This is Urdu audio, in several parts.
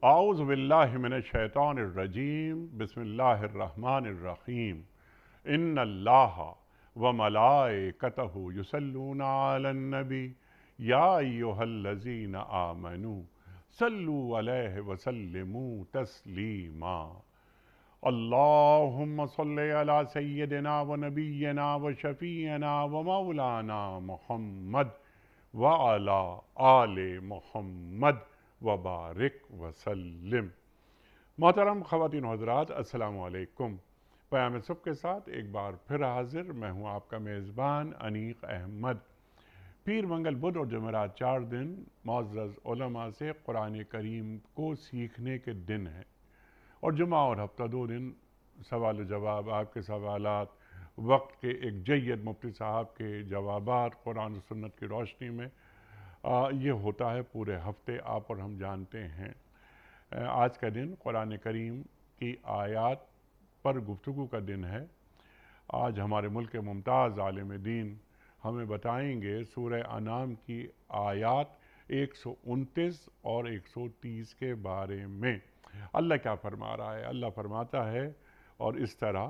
اعوذ باللہ من الشیطان الرجیم بسم اللہ الرحمن الرحیم ان اللہ وملائکتہ یصلون علی النبی یا ایہا الذین آمنوا صلوا علیہ وسلموا تسلیما اللہم صلی علی سیدنا ونبینا وشفیعنا ومولانا محمد وعلی آل محمد وبارک وسلم۔ محترم خواتین و حضرات، السلام علیکم۔ پیام صبح کے ساتھ ایک بار پھر حاضر میں ہوں آپ کا میزبان انیق احمد۔ پیر، منگل، بدھ اور جمعرات 4 دن معزز علماء سے قرآن کریم کو سیکھنے کے دن ہیں، اور جمعہ اور ہفتہ 2 دن سوال و جواب، آپ کے سوالات، وقت کے ایک جید مفتی صاحب کے جوابات قرآن و سنت کی روشنی میں یہ ہوتا ہے پورے ہفتے، آپ اور ہم جانتے ہیں۔ آج کا دن قرآن کریم کی آیات پر گفتگو کا دن ہے۔ آج ہمارے ملک کے ممتاز عالم دین ہمیں بتائیں گے سورہ انعام کی آیات 129 اور 130 کے بارے میں اللہ کیا فرما رہا ہے۔ اللہ فرماتا ہے، اور اس طرح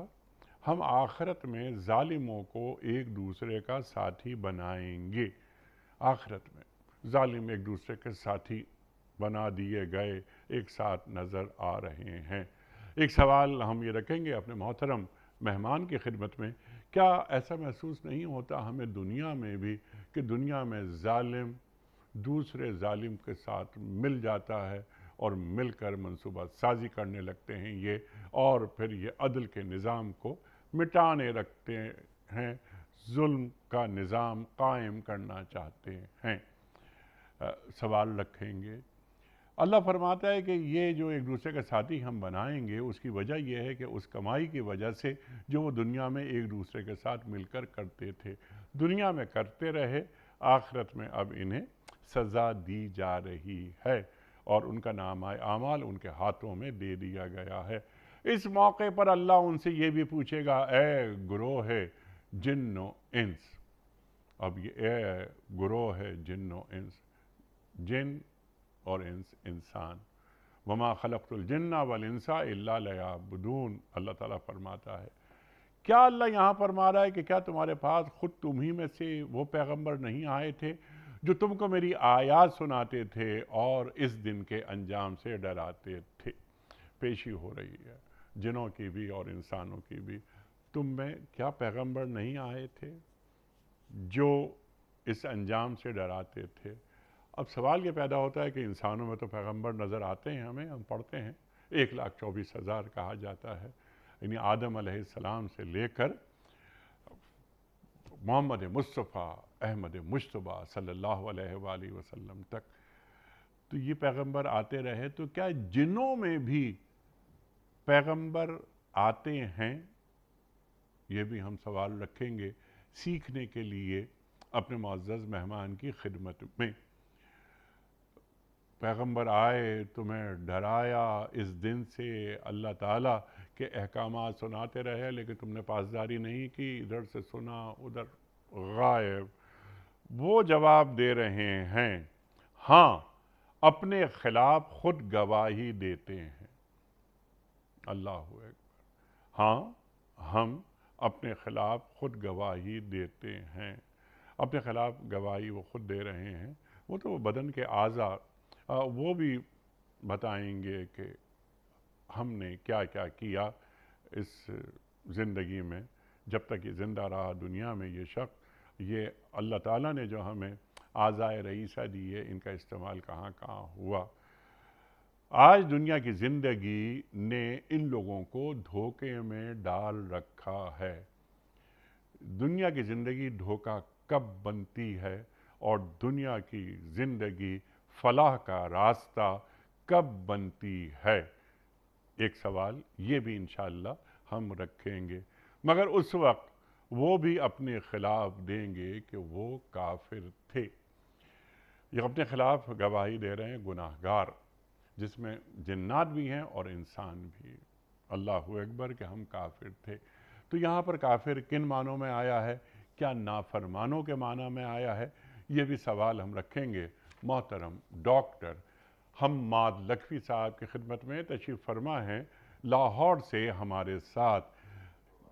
ہم آخرت میں ظالموں کو ایک دوسرے کا ساتھی بنائیں گے۔ آخرت میں ظالم ایک دوسرے کے ساتھی بنا دیے گئے ایک ساتھ نظر آ رہے ہیں۔ ایک سوال ہم یہ رکھیں گے اپنے محترم مہمان کی خدمت میں، کیا ایسا محسوس نہیں ہوتا ہمیں دنیا میں بھی کہ دنیا میں ظالم دوسرے ظالم کے ساتھ مل جاتا ہے اور مل کر منصوبہ سازی کرنے لگتے ہیں یہ، اور پھر یہ عدل کے نظام کو مٹانے رکھتے ہیں، ظلم کا نظام قائم کرنا چاہتے ہیں۔ سوال رکھیں گے۔ اللہ فرماتا ہے کہ یہ جو ایک دوسرے کے ساتھی ہم بنائیں گے، اس کی وجہ یہ ہے کہ اس کمائی کی وجہ سے جو وہ دنیا میں ایک دوسرے کے ساتھ مل کر کرتے تھے، دنیا میں کرتے رہے، آخرت میں اب انہیں سزا دی جا رہی ہے، اور ان کا نامہ اعمال ان کے ہاتھوں میں دے دیا گیا ہے۔ اس موقع پر اللہ ان سے یہ بھی پوچھے گا، اے گروہ ہے جن و انس، اب یہ اے گروہ ہے جن و انس، جن اور انس انسان، وما خلقت الجن والانس الا لیعبدون، اللہ تعالیٰ فرماتا ہے۔ کیا اللہ یہاں فرما رہا ہے کہ کیا تمہارے پاس خود تمہیں میں سے وہ پیغمبر نہیں آئے تھے جو تم کو میری آیات سناتے تھے اور اس دن کے انجام سے ڈراتے تھے؟ پیشی ہو رہی ہے جنوں کی بھی اور انسانوں کی بھی۔ تم میں کیا پیغمبر نہیں آئے تھے جو اس انجام سے ڈراتے تھے؟ اب سوال یہ پیدا ہوتا ہے کہ انسانوں میں تو پیغمبر نظر آتے ہیں ہمیں، ہم پڑھتے ہیں 1,24,000 کہا جاتا ہے، یعنی آدم علیہ السلام سے لے کر محمد مصطفیٰ احمد مجتبیٰ صلی اللہ علیہ وآلہ وسلم تک، تو یہ پیغمبر آتے رہے، تو کیا جنوں میں بھی پیغمبر آتے ہیں؟ یہ بھی ہم سوال رکھیں گے سیکھنے کے لیے اپنے معزز مہمان کی خدمت میں۔ پیغمبر آئے، تمہیں ڈرایا اس دن سے، اللہ تعالیٰ کے احکامات سناتے رہے، لیکن تم نے پاسداری نہیں کی، ادھر سے سنا ادھر غائب۔ وہ جواب دے رہے ہیں، ہاں اپنے خلاف خود گواہی دیتے ہیں۔ اللہ اکبر، ہاں ہم اپنے خلاف خود گواہی دیتے ہیں۔ اپنے خلاف گواہی وہ خود دے رہے ہیں۔ وہ تو بدن کے اعضاء وہ بھی بتائیں گے کہ ہم نے کیا کیا کیا اس زندگی میں، جب تک یہ زندہ رہا دنیا میں یہ شخص، یہ اللہ تعالیٰ نے جو ہمیں اعضائے رئیسہ دی ہے، ان کا استعمال کہاں کہاں ہوا۔ آج دنیا کی زندگی نے ان لوگوں کو دھوکے میں ڈال رکھا ہے۔ دنیا کی زندگی دھوکہ کب بنتی ہے، اور دنیا کی زندگی فلاح کا راستہ کب بنتی ہے؟ ایک سوال یہ بھی انشاءاللہ ہم رکھیں گے، مگر اس وقت وہ بھی اپنے خلاف دیں گے کہ وہ کافر تھے۔ یہ اپنے خلاف گواہی دے رہے ہیں گناہگار، جس میں جنات بھی ہیں اور انسان بھی۔ اللہ اکبر کہ ہم کافر تھے۔ تو یہاں پر کافر کن معنوں میں آیا ہے؟ کیا نافرمانوں کے معنی میں آیا ہے؟ یہ بھی سوال ہم رکھیں گے محترم ڈاکٹر حماد لکھوی صاحب کی خدمت میں تشریف فرما ہیں لاہور سے ہمارے ساتھ۔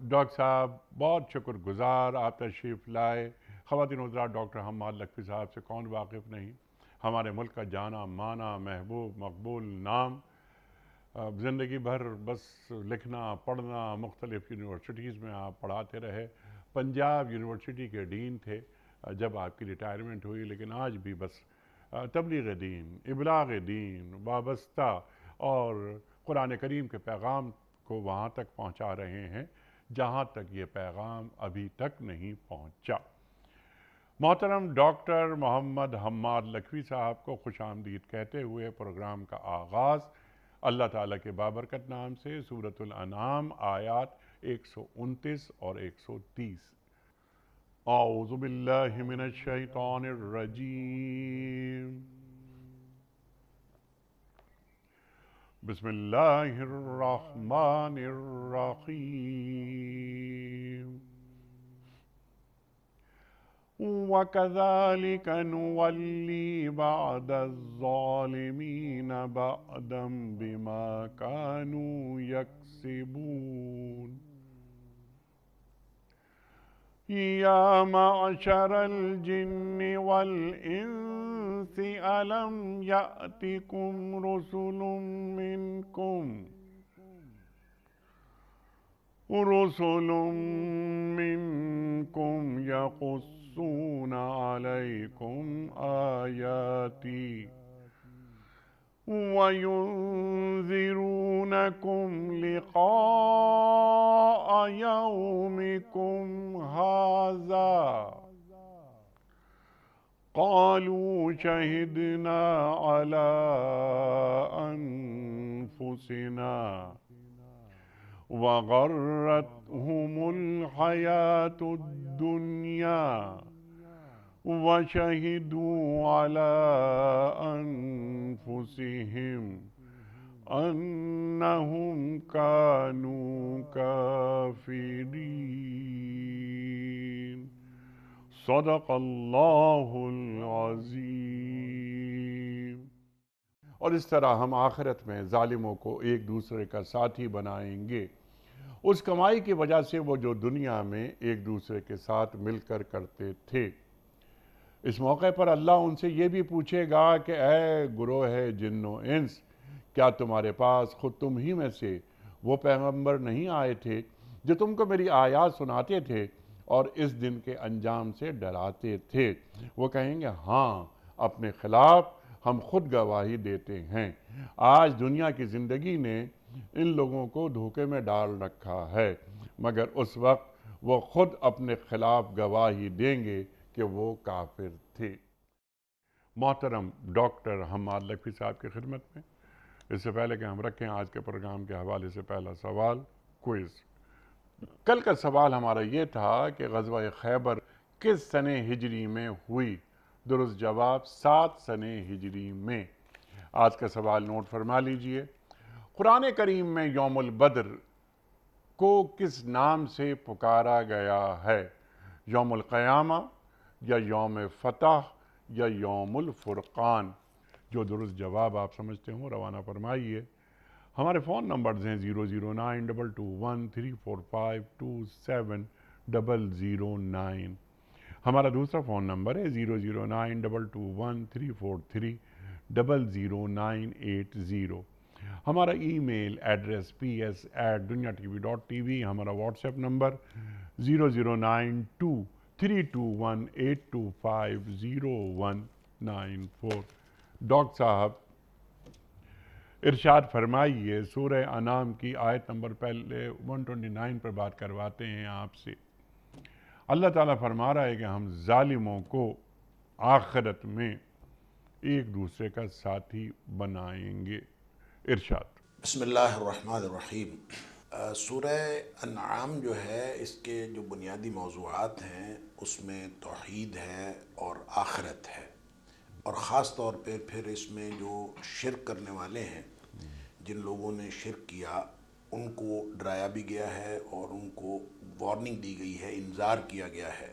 ڈاکٹر صاحب بہت شکر گزار آپ تشریف لائے۔ خواتین حضرات، ڈاکٹر حماد لکھوی صاحب سے کون واقف نہیں، ہمارے ملک کا جانا مانا محبوب مقبول نام۔ زندگی بھر بس لکھنا پڑھنا، مختلف یونیورسٹیز میں آپ پڑھاتے رہے، پنجاب یونیورسٹی کے ڈین تھے جب آپ کی ریٹائرمنٹ ہوئی، لیکن آج بھی بس تبلیغ دین، ابلاغ دین وابستہ اور قرآن کریم کے پیغام کو وہاں تک پہنچا رہے ہیں جہاں تک یہ پیغام ابھی تک نہیں پہنچا۔ محترم ڈاکٹر محمد حماد لکھوی صاحب کو خوش آمدید کہتے ہوئے پروگرام کا آغاز اللہ تعالیٰ کے بابرکت نام سے سورۃ الانعام آیات 129 اور 130۔ اعوذ باللہ من الشیطان الرجیم، بسم اللہ الرحمن الرحیم، وَكَذَلِكَ نُوَلِّي بَعْضَ الظَّالِمِينَ بَعْضًا بِمَا كَانُوا يَكْسِبُونَ يَا مَعْشَرَ الْجِنِّ وَالْإِنسِ أَلَمْ يَأْتِكُمْ رُسُلٌ مِّنكُمْ يَقُصُّونَ عَلَيْكُمْ آيَاتِي وَيُنذِرُونَكُمْ لِقَاءَ يَوْمِكُمْ هَٰذَا قَالُوا شَهِدْنَا عَلَىٰ أَنفُسِنَا وَغَرَّتْهُمُ الْحَيَاةُ الدُّنْيَا وَشَهِدُوا عَلَىٰ أَنفُسِهِمْ أَنَّهُمْ كَانُوا كَافِرِينَ۔ صدق اللہ العظیم۔ اور اس طرح ہم آخرت میں ظالموں کو ایک دوسرے کا ساتھی بنائیں گے، اس کمائی کی وجہ سے وہ جو دنیا میں ایک دوسرے کے ساتھ مل کر کرتے تھے۔ اس موقع پر اللہ ان سے یہ بھی پوچھے گا کہ اے گروہ جن و انس، کیا تمہارے پاس خود تم ہی میں سے وہ پیغمبر نہیں آئے تھے جو تم کو میری آیات سناتے تھے اور اس دن کے انجام سے ڈراتے تھے؟ وہ کہیں گے ہاں، اپنے خلاف ہم خود گواہی دیتے ہیں۔ آج دنیا کی زندگی نے ان لوگوں کو دھوکے میں ڈال رکھا ہے، مگر اس وقت وہ خود اپنے خلاف گواہی دیں گے کہ وہ کافر تھے۔ محترم ڈاکٹر حماد لکھوی صاحب کی خدمت میں اس سے پہلے کہ ہم رکھیں آج کے پروگرام کے حوالے سے پہلا سوال کوئز۔ کل کا سوال ہمارا یہ تھا کہ غزوہ خیبر کس سنہ ہجری میں ہوئی؟ درست جواب 7 سنہ ہجری میں۔ آج کا سوال نوٹ فرما لیجئے۔ قرآن کریم میں یوم البدر کو کس نام سے پکارا گیا ہے؟ یوم القیامہ یا یوم فتح یا یوم الفرقان؟ جو درست جواب آپ سمجھتے ہوں روانہ فرمائیے۔ ہمارے فون نمبرز ہیں 009221345270009۔ ہمارا دوسرا فون نمبر ہے 009221343000980۔ ہمارا ای میل ایڈریس ps@duniatv.tv۔ ہمارا واٹس ایپ نمبر 009232182509194۔ ڈاکٹر صاحب ارشاد فرمائیے، سورہ انعام کی آیت نمبر پہلے 129 پر بات کرواتے ہیں آپ سے۔ اللہ تعالیٰ فرما رہا ہے کہ ہم ظالموں کو آخرت میں ایک دوسرے کا ساتھی بنائیں گے۔ ارشاد۔ بسم اللہ الرحمن الرحیم۔ سورہ انعام جو ہے اس کے جو بنیادی موضوعات ہیں اس میں توحید ہے اور آخرت ہے، اور خاص طور پہ پھر اس میں جو شرک کرنے والے ہیں، جن لوگوں نے شرک کیا ان کو ڈرایا بھی گیا ہے اور ان کو وارننگ دی گئی ہے، انذار کیا گیا ہے،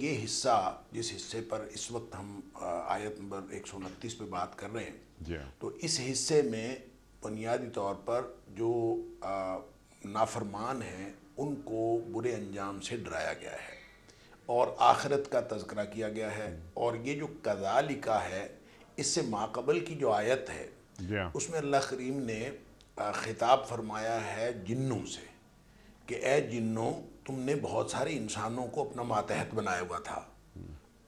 یہ حصہ جس حصے پر اس وقت ہم آیت نمبر 129 پہ بات کر رہے ہیں، جی ہاں، تو اس حصے میں بنیادی طور پر جو نافرمان ہیں ان کو برے انجام سے ڈرایا گیا ہے اور آخرت کا تذکرہ کیا گیا ہے. اور یہ جو کذالک ہے، اس سے ماقبل کی جو آیت ہے جی ہاں، اس میں اللہ کریم نے خطاب فرمایا ہے جنوں سے کہ اے جنوں، تم نے بہت سارے انسانوں کو اپنا ماتحت بنایا ہوا تھا،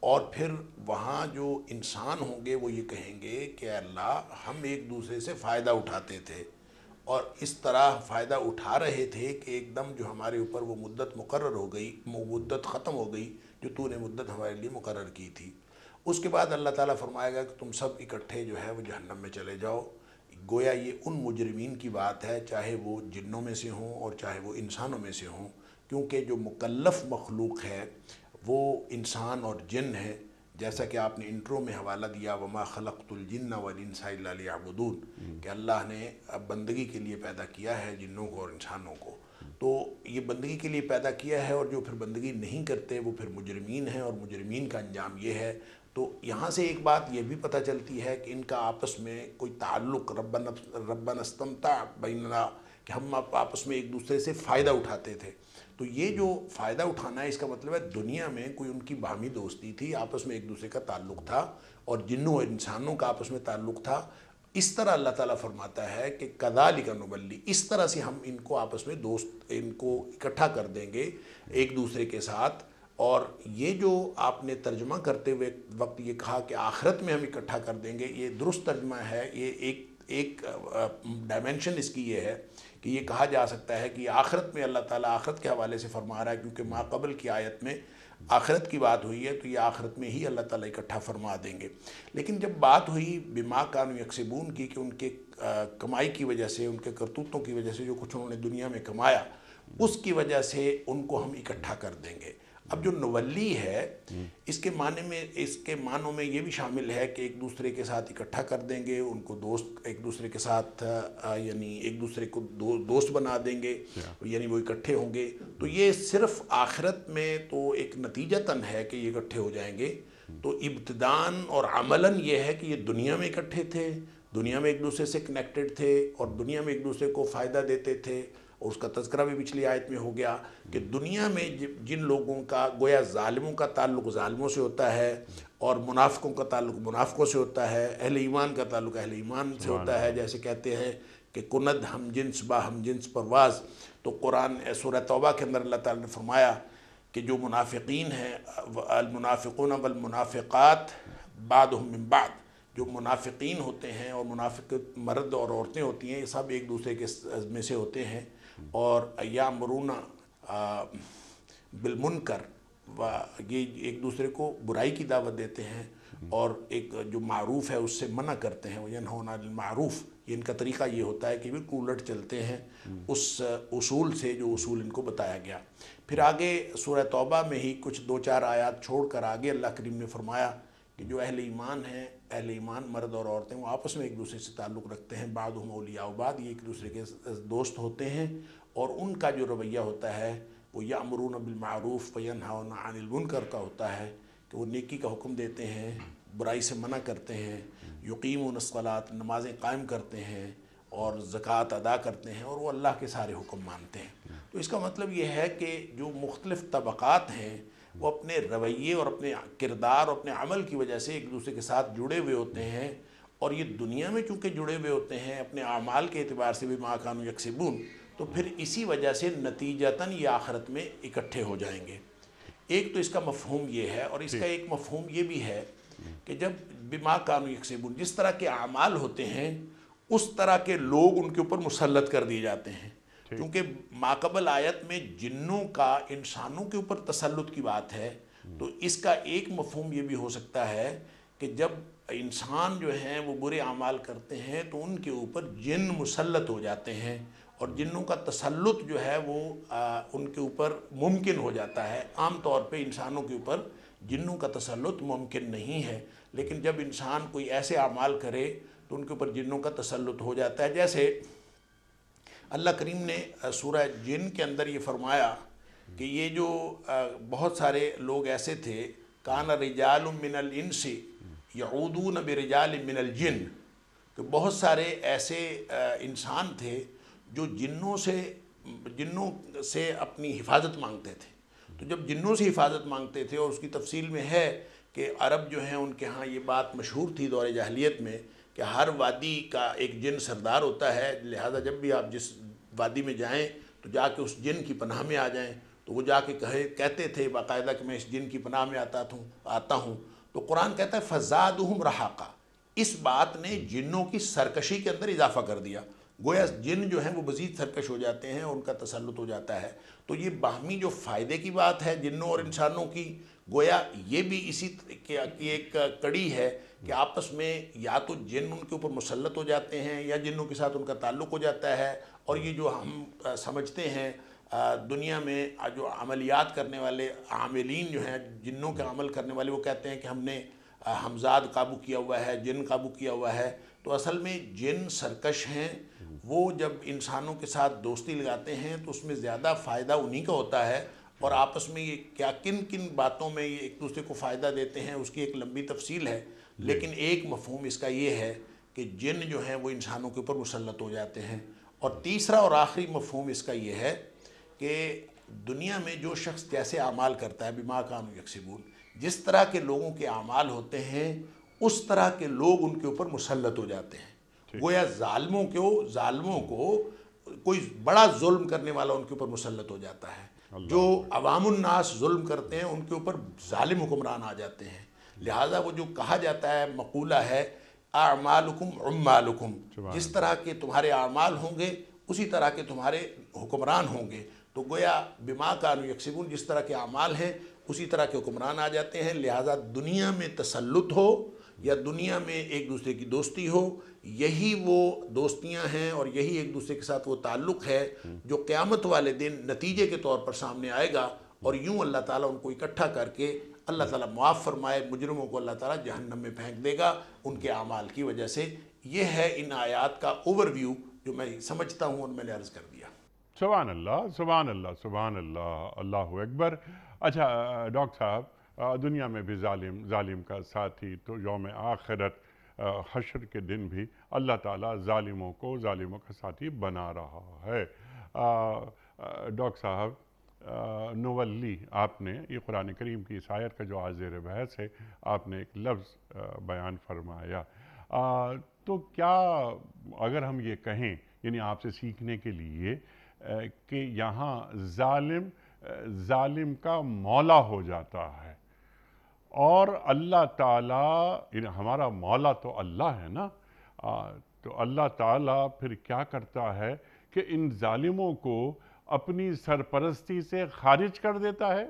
اور پھر وہاں جو انسان ہوں گے وہ یہ کہیں گے کہ اللہ ہم ایک دوسرے سے فائدہ اٹھاتے تھے اور اس طرح فائدہ اٹھا رہے تھے کہ ایک دم جو ہمارے اوپر وہ مدت مقرر ہو گئی، وہ مدت ختم ہو گئی جو تو نے مدت ہمارے لیے مقرر کی تھی. اس کے بعد اللہ تعالیٰ فرمائے گا کہ تم سب اکٹھے جو ہے وہ جہنم میں چلے جاؤ. گویا یہ ان مجرمین کی بات ہے، چاہے وہ جنوں میں سے ہوں اور چاہے وہ انسانوں میں سے ہوں، کیونکہ جو مکلف مخلوق ہے وہ انسان اور جن ہے. جیسا کہ آپ نے انٹرو میں حوالہ دیا وما خلقت الجن والانس الا لیعبدون، کہ اللہ نے بندگی کے لیے پیدا کیا ہے جنوں کو اور انسانوں کو. تو یہ بندگی کے لیے پیدا کیا ہے، اور جو پھر بندگی نہیں کرتے وہ پھر مجرمین ہیں، اور مجرمین کا انجام یہ ہے. تو یہاں سے ایک بات یہ بھی پتہ چلتی ہے کہ ان کا آپس میں کوئی تعلق ربنا استمتع بیننا، کہ ہم آپس میں ایک دوسرے سے فائدہ اٹھاتے تھے. تو یہ جو فائدہ اٹھانا ہے اس کا مطلب ہے دنیا میں کوئی ان کی باہمی دوستی تھی، آپس میں ایک دوسرے کا تعلق تھا، اور جنوں اور انسانوں کا آپس میں تعلق تھا. اس طرح اللہ تعالیٰ فرماتا ہے کہ کذالک نولی، اس طرح سے ہم ان کو آپس میں ان کو اکٹھا کر دیں گے ایک دوسرے کے ساتھ. اور یہ جو آپ نے ترجمہ کرتے ہوئے وقت یہ کہا کہ آخرت میں ہم اکٹھا کر دیں گے، یہ درست ترجمہ ہے. یہ ایک ڈائمنشن اس کی یہ ہے کہ یہ کہا جا سکتا ہے کہ آخرت میں اللہ تعالیٰ آخرت کے حوالے سے فرما رہا ہے، کیونکہ ماقبل کی آیت میں آخرت کی بات ہوئی ہے، تو یہ آخرت میں ہی اللہ تعالیٰ اکٹھا فرما دیں گے. لیکن جب بات ہوئی بما کانوا یکسبون کی، کہ ان کے کمائی کی وجہ سے، ان کے کرتوتوں کی وجہ سے جو کچھ انہوں نے دنیا میں کمایا، اس کی وجہ سے ان کو ہم اکٹھا کر دیں گے. اب جو نولی ہے اس کے معنوں میں یہ بھی شامل ہے کہ ایک دوسرے کے ساتھ اکٹھا کر دیں گے ان کو، دوست ایک دوسرے کے ساتھ یعنی ایک دوسرے کو دوست بنا دیں گے، یعنی وہ اکٹھے ہوں گے. تو یہ صرف آخرت میں تو ایک نتیجتاً ہے کہ یہ اکٹھے ہو جائیں گے. تو ابتداً اور عملاً یہ ہے کہ یہ دنیا میں اکٹھے تھے، دنیا میں ایک دوسرے سے کنیکٹڈ تھے، اور دنیا میں ایک دوسرے کو فائدہ دیتے تھے. اور اس کا تذکرہ بھی پچھلی آیت میں ہو گیا کہ دنیا میں جن لوگوں کا گویا ظالموں کا تعلق ظالموں سے ہوتا ہے، اور منافقوں کا تعلق منافقوں سے ہوتا ہے، اہل ایمان کا تعلق اہل ایمان سے ہوتا ہے. جیسے کہتے ہیں کہ کند ہم جنس با ہم جنس پرواز. تو قرآن سورہ توبہ کے اندر اللہ تعالیٰ نے فرمایا کہ جو منافقین ہیں، المنافقون والمنافقات بعضهم من بعض، جو منافقین ہوتے ہیں اور منافق مرد اور عورتیں ہوتی ہیں، یہ سب ایک دوسرے کے میں سے ہوتے ہیں. اور یامرون بالمنکر، یہ ایک دوسرے کو برائی کی دعوت دیتے ہیں، اور ایک جو معروف ہے اس سے منع کرتے ہیں. وینہون عن المعروف، یہ ان کا طریقہ یہ ہوتا ہے کہ بالکل الٹ چلتے ہیں اس اصول سے جو اصول ان کو بتایا گیا. پھر آگے سورہ توبہ میں ہی کچھ 2-4 آیات چھوڑ کر آگے اللہ کریم نے فرمایا کہ جو اہل ایمان ہیں، اہل ایمان مرد اور عورتیں، وہ آپس میں ایک دوسرے سے تعلق رکھتے ہیں. بعضهم اولیاء بعض، یہ ایک دوسرے کے دوست ہوتے ہیں. اور ان کا جو رویہ ہوتا ہے وہ یامرون بالمعروف وینہون عن المنکر کا ہوتا ہے، کہ وہ نیکی کا حکم دیتے ہیں، برائی سے منع کرتے ہیں. یقیمون الصلاۃ، نمازیں قائم کرتے ہیں، اور زکوٰۃ ادا کرتے ہیں، اور وہ اللہ کے سارے حکم مانتے ہیں. تو اس کا مطلب یہ ہے کہ جو مختلف طبقات ہیں وہ اپنے رویے اور اپنے کردار اور اپنے عمل کی وجہ سے ایک دوسرے کے ساتھ جڑے ہوئے ہوتے ہیں. اور یہ دنیا میں چونکہ جڑے ہوئے ہوتے ہیں اپنے اعمال کے اعتبار سے بھی بما کانوا یکسبون، تو پھر اسی وجہ سے نتیجتاً یہ آخرت میں اکٹھے ہو جائیں گے. ایک تو اس کا مفہوم یہ ہے، اور اس کا ایک مفہوم یہ بھی ہے کہ جب بما کانوا یکسبون، جس طرح کے اعمال ہوتے ہیں اس طرح کے لوگ ان کے اوپر مسلط کر دیے جاتے ہیں. کیونکہ ماقبل آیت میں جنوں کا انسانوں کے اوپر تسلط کی بات ہے، تو اس کا ایک مفہوم یہ بھی ہو سکتا ہے کہ جب انسان جو ہیں وہ برے اعمال کرتے ہیں تو ان کے اوپر جن مسلط ہو جاتے ہیں، اور جنوں کا تسلط جو ہے وہ ان کے اوپر ممکن ہو جاتا ہے. عام طور پہ انسانوں کے اوپر جنوں کا تسلط ممکن نہیں ہے، لیکن جب انسان کوئی ایسے اعمال کرے تو ان کے اوپر جنوں کا تسلط ہو جاتا ہے. جیسے اللہ کریم نے سورہ جن کے اندر یہ فرمایا کہ یہ جو بہت سارے لوگ ایسے تھے، کان رجال من الانس یعودون برجال من الجن، کہ بہت سارے ایسے انسان تھے جو جنوں سے اپنی حفاظت مانگتے تھے. تو جب جنوں سے حفاظت مانگتے تھے، اور اس کی تفصیل میں ہے کہ عرب جو ہیں ان کے ہاں یہ بات مشہور تھی دور جاہلیت میں کہ ہر وادی کا ایک جن سردار ہوتا ہے، لہذا جب بھی آپ جس وادی میں جائیں تو جا کے اس جن کی پناہ میں آ جائیں. تو وہ جا کے کہتے تھے باقاعدہ کہ میں اس جن کی پناہ میں آتا ہوں. تو قرآن کہتا ہے فزادہم رہاقا، اس بات نے جنوں کی سرکشی کے اندر اضافہ کر دیا. گویا جن جو ہیں وہ مزید سرکش ہو جاتے ہیں، اور ان کا تسلط ہو جاتا ہے. تو یہ باہمی جو فائدے کی بات ہے جنوں اور انسانوں کی، گویا یہ بھی اسی کی ایک کڑی ہے کہ آپس میں یا تو جن ان کے اوپر مسلط ہو جاتے ہیں یا جنوں کے ساتھ ان کا تعلق ہو جاتا ہے. اور یہ جو ہم سمجھتے ہیں دنیا میں جو عملیات کرنے والے عاملین جو ہیں، جنوں کے عمل کرنے والے، وہ کہتے ہیں کہ ہم نے حمزاد قابو کیا ہوا ہے، جن قابو کیا ہوا ہے. تو اصل میں جن سرکش ہیں. وہ جب انسانوں کے ساتھ دوستی لگاتے ہیں تو اس میں زیادہ فائدہ انہی کا ہوتا ہے، اور آپس میں یہ کیا کن کن باتوں میں یہ ایک دوسرے کو فائدہ دیتے ہیں اس کی ایک لمبی تفصیل ہے. لیکن ایک مفہوم اس کا یہ ہے کہ جن جو ہیں وہ انسانوں کے اوپر مسلط ہو جاتے ہیں. اور تیسرا اور آخری مفہوم اس کا یہ ہے کہ دنیا میں جو شخص جیسے اعمال کرتا ہے، بما کانوا یکسبون، جس طرح کے لوگوں کے اعمال ہوتے ہیں اس طرح کے لوگ ان کے اوپر مسلط ہو جاتے ہیں. گویا ظالموں کو کوئی بڑا ظلم کرنے والا ان کے اوپر مسلط ہو جاتا ہے. جو عوام الناس ظلم کرتے ہیں ان کے اوپر ظالم حکمران آ جاتے ہیں. لہٰذا وہ جو کہا جاتا ہے مقولہ ہے اعمالکم عمالکم، جس طرح کے تمہارے اعمال ہوں گے اسی طرح کے تمہارے حکمران ہوں گے. تو گویا بما کانوا یکسبون، جس طرح کے اعمال ہیں اسی طرح کے حکمران آ جاتے ہیں. لہٰذا دنیا میں تسلط ہو یا دنیا میں ایک دوسرے کی دوستی ہو، یہی وہ دوستیاں ہیں اور یہی ایک دوسرے کے ساتھ وہ تعلق ہے جو قیامت والے دن نتیجے کے طور پر سامنے آئے گا. اور یوں اللہ تعالیٰ ان کو اکٹھا کر کے اللہ تعالیٰ معاف فرمائے، مجرموں کو اللہ تعالیٰ جہنم میں پھینک دے گا ان کے اعمال کی وجہ سے. یہ ہے ان آیات کا اوور ویو جو میں سمجھتا ہوں اور میں نے عرض کر دیا. سبحان اللہ، سبحان اللہ، سبحان اللہ، اللہ اکبر. اچھا ڈاکٹر صاحب، دنیا میں بھی ظالم کا ساتھی، تو یوم آخرت حشر کے دن بھی اللہ تعالیٰ ظالموں کا ساتھی بنا رہا ہے. ڈاکٹر صاحب، نولی، آپ نے یہ قرآن کریم کی اس آیت کا جو آج زیر بحث ہے، آپ نے ایک لفظ بیان فرمایا. تو کیا اگر ہم یہ کہیں، یعنی آپ سے سیکھنے کے لیے، کہ یہاں ظالم کا مولا ہو جاتا ہے اور اللہ تعالیٰ، یعنی ہمارا مولا تو اللہ ہے نا، تو اللہ تعالیٰ پھر کیا کرتا ہے کہ ان ظالموں کو اپنی سرپرستی سے خارج کر دیتا ہے؟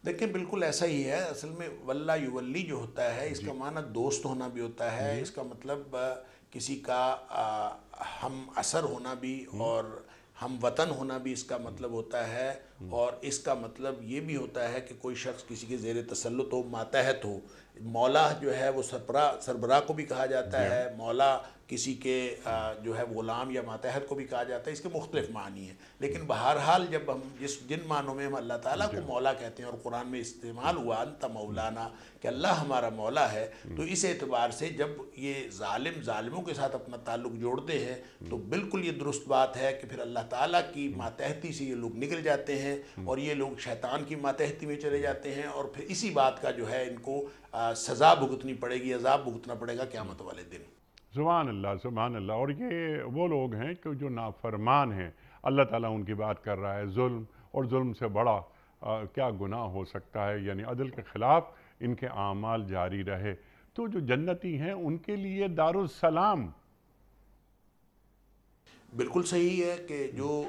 دیکھیں بالکل ایسا ہی ہے. اصل میں واللہ یولی جو ہوتا ہے اس کا معنی دوست ہونا بھی ہوتا ہے. اس کا مطلب کسی کا ہم اثر ہونا بھی اور ہم وطن ہونا بھی اس کا مطلب ہوتا ہے. اور اس کا مطلب یہ بھی ہوتا ہے کہ کوئی شخص کسی کے زیر تسلط ہو، ماتحت ہو. مولا جو ہے وہ سربراہ کو بھی کہا جاتا ہے، مولا کسی کے جو ہے غلام یا ماتحت کو بھی کہا جاتا ہے. اس کے مختلف معنی ہیں، لیکن بہرحال جب ہم جن معنوں میں ہم اللہ تعالیٰ کو مولا کہتے ہیں اور قرآن میں استعمال ہوا انت مولانا، کہ اللہ ہمارا مولا ہے، تو اس اعتبار سے جب یہ ظالموں کے ساتھ اپنا تعلق جوڑتے ہیں تو بالکل یہ درست بات ہے کہ پھر اللہ تعالیٰ کی ماتحتی سے یہ لوگ نکل جاتے ہیں اور یہ لوگ شیطان کی ماتحتی میں چلے جاتے ہیں. اور پھر اسی بات کا جو ہے ان کو سزا بھگتنی پڑے گی، عذاب بھگتنا پڑے گا قیامت والے دن. سبحان اللہ، سبحان اللہ. اور یہ وہ لوگ ہیں کہ جو نافرمان ہیں، اللہ تعالیٰ ان کی بات کر رہا ہے. ظلم، اور ظلم سے بڑا کیا گناہ ہو سکتا ہے؟ یعنی عدل کے خلاف ان کے اعمال جاری رہے. تو جو جنتی ہیں ان کے لیے دارالسلام. بالکل صحیح ہے کہ جو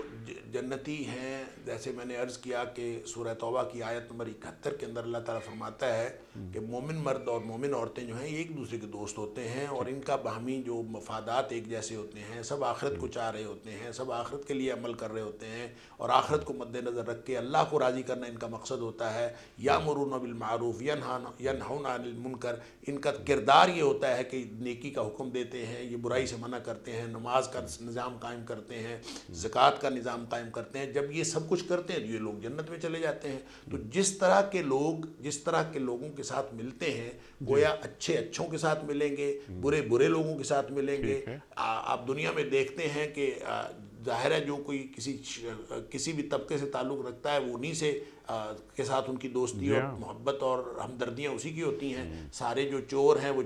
جنتی ہیں، جیسے میں نے عرض کیا کہ سورہ توبہ کی آیت نمبر 71 کے اندر اللہ تعالیٰ فرماتا ہے کہ مومن مرد اور مومن عورتیں جو ہیں ایک دوسرے کے دوست ہوتے ہیں اور ان کا باہمی جو مفادات ایک جیسے ہوتے ہیں. سب آخرت کو چاہ رہے ہوتے ہیں، سب آخرت کے لیے عمل کر رہے ہوتے ہیں اور آخرت کو مد نظر رکھ کے اللہ کو راضی کرنا ان کا مقصد ہوتا ہے. یامرون بالمعروف ینہون عن المنکر، ان کا کردار یہ ہوتا ہے کہ نیکی کا حکم دیتے ہیں، یہ برائی سے منع کرتے ہیں، نماز کا نظام قائم قائم کرتے ہیں، زکوٰۃ کا نظام قائم کرتے ہیں، جب یہ سب کچھ کرتے ہیں یہ لوگ جنت میں چلے جاتے ہیں۔ تو جس طرح کے لوگوں کے ساتھ ملتے ہیں، گویا اچھے اچھوں کے ساتھ ملیں گے، برے برے لوگوں کے ساتھ ملیں گے۔ آپ دنیا میں دیکھتے ہیں کہ ظاہر ہے جو کوئی کسی بھی طبقے سے تعلق رکھتا ہے وہ انہی سے کے ساتھ ان کی دوستی اور محبت اور ہمدردیاں اسی کی ہوتی ہیں۔ سارے جو چور ہیں وہ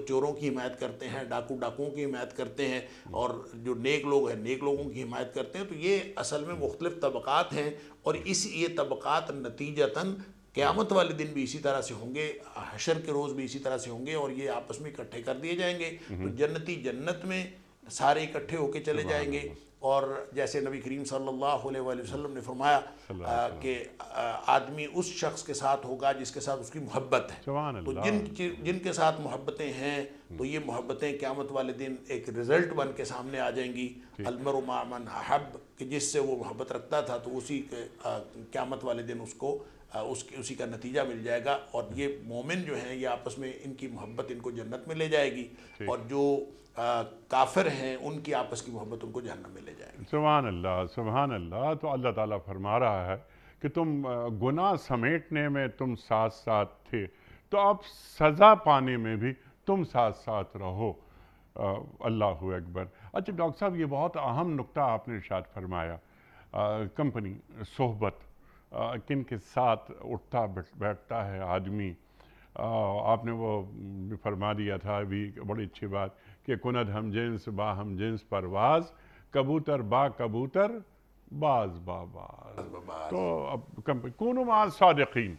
چوروں کی حمایت کرتے ہیں، ڈاکوؤں کی حمایت کرتے ہیں، اور جو نیک لوگ ہیں نیک لوگوں کی حمایت کرتے ہیں۔ تو یہ اصل میں مختلف طبقات ہیں، اور یہ طبقات نتیجتاً قیامت والے دن بھی اسی طرح سے ہوں گے، حشر کے روز بھی اسی طرح سے ہوں گے، اور یہ آپس میں اکٹھے کر دیے جائیں گے۔ تو جنتی جنت میں سارے اکٹھے ہو کے چلے جائیں گے، اور جیسے نبی کریم صلی اللہ علیہ وآلہ وسلم نے فرمایا کہ آدمی اس شخص کے ساتھ ہوگا جس کے ساتھ اس کی محبت ہے۔ تو جن کے ساتھ محبتیں ہیں تو یہ محبتیں قیامت والے دن ایک رزلٹ بن کے سامنے آ جائیں گی، المرء مع من احب، کہ جس سے وہ محبت رکھتا تھا تو اسی قیامت والے دن اس کو اسی کا نتیجہ مل جائے گا۔ اور یہ مومن جو ہیں یہ آپس میں ان کی محبت ان کو جنت میں لے جائے گی، اور جو کافر ہیں ان کی آپس کی محبت ان کو جہنم میں لے جائے گی۔ سبحان اللہ، سبحان اللہ۔ تو اللہ تعالیٰ فرما رہا ہے کہ تم گناہ سمیٹنے میں تم ساتھ ساتھ تھے، تو اب سزا پانے میں بھی تم ساتھ ساتھ رہو۔ اللہ اکبر۔ اچھا ڈاکٹر صاحب، یہ بہت اہم نقطہ آپ نے ارشاد فرمایا، کمپنی، صحبت، کن کے ساتھ اٹھتا بیٹھتا ہے آدمی۔ آپ نے وہ فرما دیا تھا ابھی، بڑی اچھی بات، کہ کند ہم جنس با ہم جنس پرواز، کبوتر با کبوتر باز با باز۔ تو اب کونوا مع الصادقین،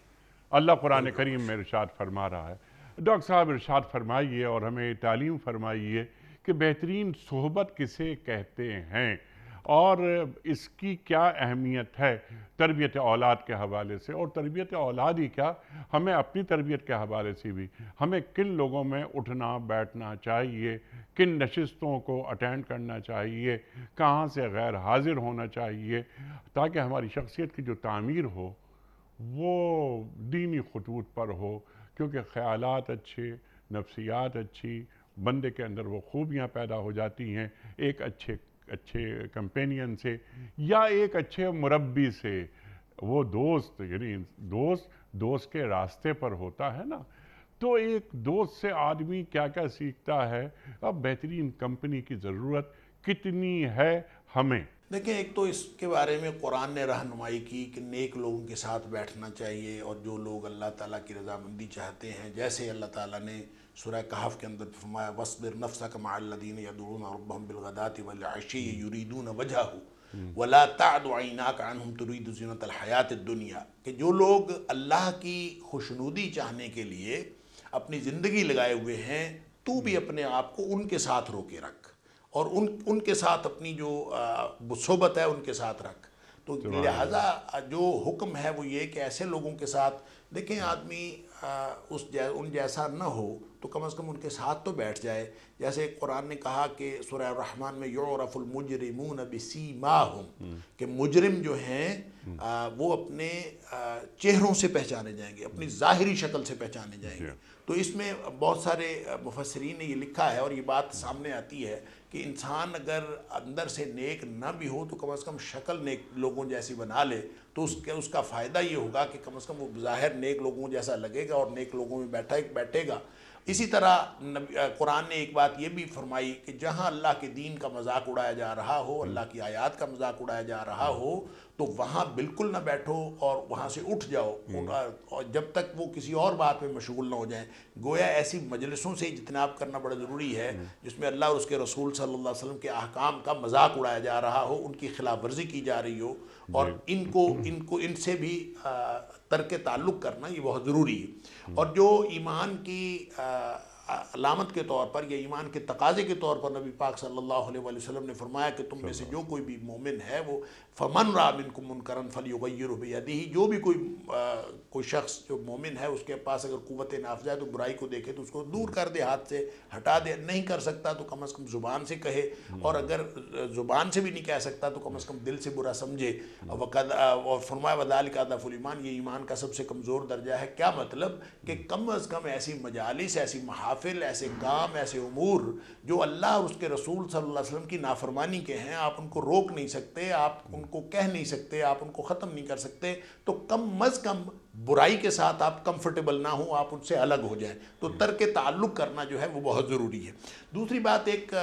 اللہ قرآن کریم میں ارشاد فرما رہا ہے۔ ڈاکٹر صاحب ارشاد فرمائیے اور ہمیں تعلیم فرمائیے کہ بہترین صحبت کسے کہتے ہیں، اور اس کی کیا اہمیت ہے تربیت اولاد کے حوالے سے، اور تربیت اولاد ہی کیا، ہمیں اپنی تربیت کے حوالے سے بھی ہمیں کن لوگوں میں اٹھنا بیٹھنا چاہیے، کن نشستوں کو اٹینڈ کرنا چاہیے، کہاں سے غیر حاضر ہونا چاہیے، تاکہ ہماری شخصیت کی جو تعمیر ہو وہ دینی خطوط پر ہو، کیونکہ خیالات اچھے، نفسیات اچھی، بندے کے اندر وہ خوبیاں پیدا ہو جاتی ہیں ایک اچھے کمپینین سے، یا ایک اچھے مربی سے۔ وہ دوست، یعنی دوست کے راستے پر ہوتا ہے نا، تو ایک دوست سے آدمی کیا کیا سیکھتا ہے۔ اب بہترین کمپنی کی ضرورت کتنی ہے ہمیں؟ دیکھیں، ایک تو اس کے بارے میں قرآن نے رہنمائی کی کہ نیک لوگوں کے ساتھ بیٹھنا چاہیے، اور جو لوگ اللہ تعالیٰ کی رضامندی چاہتے ہیں، جیسے اللہ تعالیٰ نے سورہ کہف کے اندر فرمایا وَاصْبِرْ نَفْسَكَ مَعَ الَّذِينَ يَدْعُونَ رَبَّهُم بِالْغَدَاةِ وَالْعَشِيِّ يُرِيدُونَ وَجْهَهُ وَلَا تَعْدُ عَيْنَاكَ عَنْهُمْ تُرِيدُ زِينَةَ الْحَيَاةِ الدُّنْيَا، کہ جو لوگ اللہ کی خوشنودی چاہنے کے لیے اپنی زندگی لگائے ہوئے ہیں، تو بھی اپنے آپ کو ان کے ساتھ روکے رکھ، اور ان کے ساتھ اپنی جو صحبت ہے ان کے ساتھ رکھ۔ تو لہٰذا جو حکم ہے وہ یہ کہ ایسے لوگوں کے ساتھ دیکھیں، آدمی ان جیسا نہ ہو تو کم از کم ان کے ساتھ تو بیٹھ جائے۔ جیسے قرآن نے کہا کہ سورہ الرحمن میں یعرف المجرمون بسیماہم، کہ مجرم جو ہیں وہ اپنے چہروں سے پہچانے جائیں گے، اپنی ظاہری شکل سے پہچانے جائیں گے۔ تو اس میں بہت سارے مفسرین نے یہ لکھا ہے، اور یہ بات سامنے آتی ہے کہ انسان اگر اندر سے نیک نہ بھی ہو تو کم از کم شکل نیک لوگوں جیسی بنا لے، تو اس کا فائدہ یہ ہوگا کہ کم از کم وہ بظاہر نیک لوگوں جیسا لگے گا اور نیک لوگوں میں بیٹھے گا۔ اسی طرح قرآن نے ایک بات یہ بھی فرمائی کہ جہاں اللہ کے دین کا مذاق اڑایا جا رہا ہو، اللہ کی آیات کا مذاق اڑایا جا رہا ہو، تو وہاں بالکل نہ بیٹھو اور وہاں سے اٹھ جاؤ، اور جب تک وہ کسی اور بات میں مشغول نہ ہو جائیں۔ گویا ایسی مجلسوں سے اجتناب کرنا بڑا ضروری ہے جس میں اللہ اور اس کے رسول صلی اللہ علیہ وسلم کے احکام کا مذاق اڑایا جا رہا ہو، ان کی خلاف ورزی کی جا رہی ہو، اور ان سے بھی ترک تعلق کرنا یہ بہت ضروری ہے۔ اور جو ایمان کی علامت کے طور پر یا ایمان کے تقاضے کے طور پر نبی پاک صلی اللہ علیہ وآلہ وسلم نے فرمایا کہ تم میں سے جو کوئی بھی مومن ہے وہ فمن رأى منکم منکرا فلیغیرہ بیدہ، جو بھی کوئی شخص جو مومن ہے اس کے پاس اگر قوت نافذہ ہے تو برائی کو دیکھے تو اس کو دور کر دے، ہاتھ سے ہٹا دے۔ نہیں کر سکتا تو کم از کم زبان سے کہے، اور اگر زبان سے بھی نہیں کہہ سکتا تو کم از کم دل سے برا سمجھے۔ اور فرمایا وذالک اضعف الایمان، یہ ایمان کا سب سے کمزور درجہ ہے۔ کیا مطلب کہ کم از کم ایسی مجالس، ایسی محافل نوافل، ایسے کام، ایسے امور جو اللہ اور اس کے رسول صلی اللہ علیہ وسلم کی نافرمانی کے ہیں، آپ ان کو روک نہیں سکتے، آپ ان کو کہہ نہیں سکتے، آپ ان کو ختم نہیں کر سکتے، تو کم از کم برائی کے ساتھ آپ کمفرٹیبل نہ ہوں، آپ ان سے الگ ہو جائیں۔ تو ترک تعلق کرنا جو ہے وہ بہت ضروری ہے۔ دوسری بات، ایک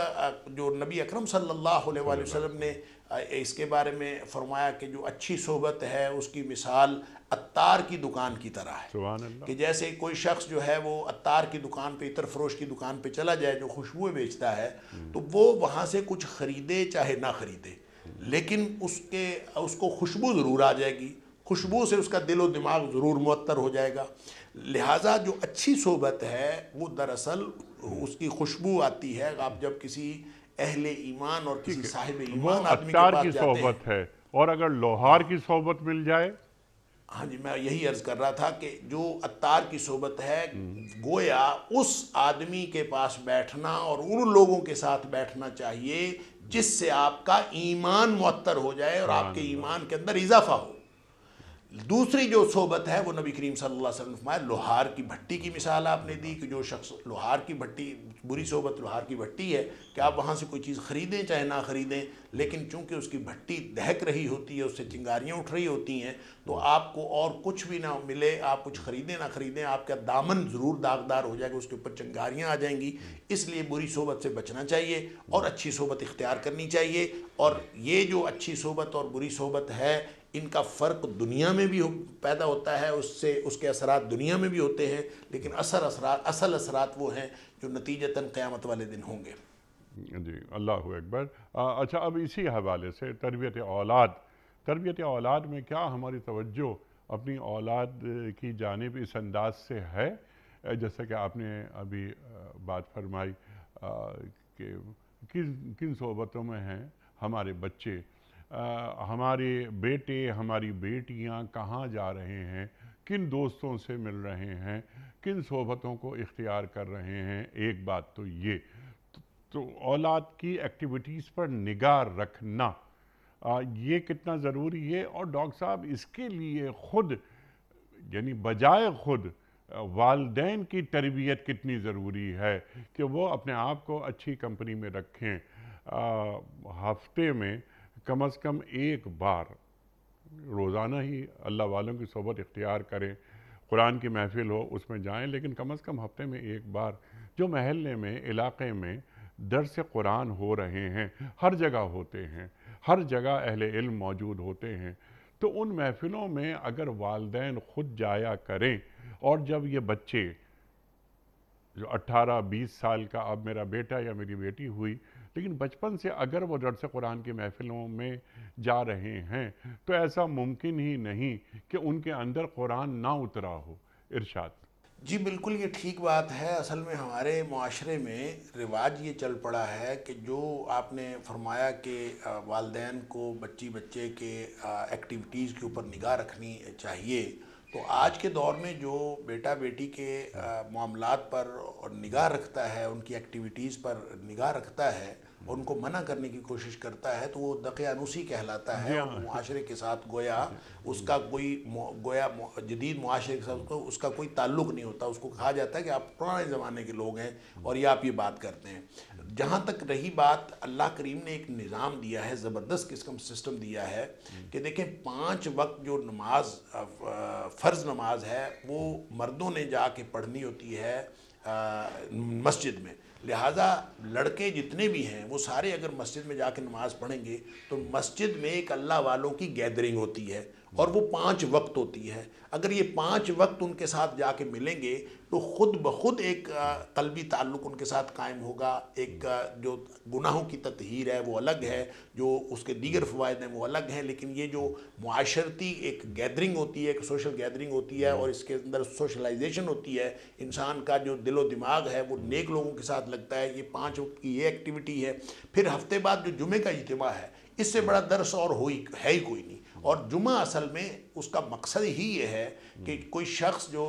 جو نبی اکرم صلی اللہ علیہ وآلہ وسلم نے اس کے بارے میں فرمایا کہ جو اچھی صحبت ہے اس کی مثال عطار کی دکان کی طرح ہے، سبحان اللہ۔ کہ جیسے کوئی شخص جو ہے وہ عطار کی دکان پہ، عطر فروش کی دکان پہ چلا جائے جو خوشبوئیں بیچتا ہے، تو وہ وہاں سے کچھ خریدے چاہے نہ خریدے، لیکن اس کو خوشبو ضرور آ جائے گی، خوشبو سے اس کا دل و دماغ ضرور معطر ہو جائے گا۔ لہٰذا جو اچھی صحبت ہے وہ دراصل اس کی خوشبو آتی ہے۔ آپ جب کسی اہل ایمان اور کسی صاحب وہ ایمان آدمی کے عطار پاس کی جاتے ہیں، صحبت ہے، اور اگر لوہار کی صحبت مل جائے، ہاں جی، میں یہی عرض کر رہا تھا کہ جو عطار کی صحبت ہے، گویا اس آدمی کے پاس بیٹھنا اور ان لوگوں کے ساتھ بیٹھنا چاہیے جس سے آپ کا ایمان معطر ہو جائے اور آپ کے ایمان کے اندر اضافہ ہو۔ دوسری جو صحبت ہے وہ نبی کریم صلی اللہ علیہ وسلم نے فرمایا، لوہار کی بھٹی کی مثال آپ نے دی کہ جو شخص لوہار کی بھٹی، بری صحبت لوہار کی بھٹی ہے کہ آپ وہاں سے کوئی چیز خریدیں چاہے نہ خریدیں، لیکن چونکہ اس کی بھٹی دہک رہی ہوتی ہے، اس سے چنگاریاں اٹھ رہی ہوتی ہیں، تو آپ کو اور کچھ بھی نہ ملے، آپ کچھ خریدیں نہ خریدیں، آپ کا دامن ضرور داغدار ہو جائے گا، اس کے اوپر چنگاریاں آ جائیں گی۔ اس لیے بری صحبت سے بچنا چاہیے اور اچھی صحبت اختیار کرنی چاہیے۔ اور یہ جو اچھی صحبت اور بری صحبت ہے، ان کا فرق دنیا میں بھی پیدا ہوتا ہے، اس کے اثرات دنیا میں بھی ہوتے ہیں، لیکن اصل اثرات وہ ہیں جو نتیجتاً قیامت والے دن ہوں گے۔ جی، اللہ اکبر۔ اچھا، اب اسی حوالے سے تربیت اولاد میں کیا ہماری توجہ اپنی اولاد کی جانب اس انداز سے ہے، جیسا کہ آپ نے ابھی بات فرمائی کہ کن صحبتوں میں ہیں ہمارے بچے، ہمارے بیٹے، ہماری بیٹیاں کہاں جا رہے ہیں، کن دوستوں سے مل رہے ہیں، کن صحبتوں کو اختیار کر رہے ہیں۔ ایک بات تو یہ تو اولاد کی ایکٹیویٹیز پر نگاہ رکھنا یہ کتنا ضروری ہے، اور ڈاکٹر صاحب اس کے لیے خود، یعنی بجائے خود والدین کی تربیت کتنی ضروری ہے کہ وہ اپنے آپ کو اچھی کمپنی میں رکھیں، ہفتے میں کم از کم ایک بار روزانہ ہی اللہ والوں کی صحبت اختیار کریں، قرآن کی محفل ہو اس میں جائیں، لیکن کم از کم ہفتے میں ایک بار جو محلے میں، علاقے میں درس قرآن ہو رہے ہیں، ہر جگہ ہوتے ہیں، ہر جگہ اہل علم موجود ہوتے ہیں، تو ان محفلوں میں اگر والدین خود جایا کریں، اور جب یہ بچے جو 18-20 سال کا اب میرا بیٹا یا میری بیٹی ہوئی، لیکن بچپن سے اگر وہ درس قرآن کی محفلوں میں جا رہے ہیں تو ایسا ممکن ہی نہیں کہ ان کے اندر قرآن نہ اترا ہو۔ ارشاد۔ جی بالکل، یہ ٹھیک بات ہے۔ اصل میں ہمارے معاشرے میں رواج یہ چل پڑا ہے کہ جو آپ نے فرمایا کہ والدین کو بچے کے ایکٹیویٹیز کے اوپر نگاہ رکھنی چاہیے، تو آج کے دور میں جو بیٹا بیٹی کے معاملات پر نگاہ رکھتا ہے، ان کی ایکٹیویٹیز پر نگاہ رکھتا ہے، ان کو منع کرنے کی کوشش کرتا ہے، تو وہ دقیانوسی کہلاتا ہے، اور معاشرے کے ساتھ گویا اس کا کوئی جدید معاشرے کے ساتھ اس کا کوئی تعلق نہیں ہوتا۔ اس کو کہا جاتا ہے کہ آپ پرانے زمانے کے لوگ ہیں اور یہ آپ یہ بات کرتے ہیں۔ جہاں تک رہی بات، اللہ کریم نے ایک نظام دیا ہے، زبردست قسم سسٹم دیا ہے کہ دیکھیں 5 وقت جو نماز، فرض نماز ہے، وہ مردوں نے جا کے پڑھنی ہوتی ہے مسجد میں، لہٰذا لڑکے جتنے بھی ہیں وہ سارے اگر مسجد میں جا کے نماز پڑھیں گے تو مسجد میں ایک اللہ والوں کی گیدرنگ ہوتی ہے، اور وہ 5 وقت ہوتی ہے۔ اگر یہ 5 وقت ان کے ساتھ جا کے ملیں گے تو خود بخود ایک قلبی تعلق ان کے ساتھ قائم ہوگا۔ ایک جو گناہوں کی تطہیر ہے وہ الگ ہے، جو اس کے دیگر فوائد ہیں وہ الگ ہیں، لیکن یہ جو معاشرتی ایک گیدرنگ ہوتی ہے، ایک سوشل گیدرنگ ہوتی ہے، اور اس کے اندر سوشلائزیشن ہوتی ہے، انسان کا جو دل و دماغ ہے وہ نیک لوگوں کے ساتھ لگتا ہے۔ یہ 5 وقت کی یہ ایکٹیویٹی ہے۔ پھر ہفتے بعد جو جمعے کا اجتماع ہے، اس سے بڑا درس اور ہے ہی کوئی نہیں۔ اور جمعہ اصل میں اس کا مقصد ہی یہ ہے کہ کوئی شخص جو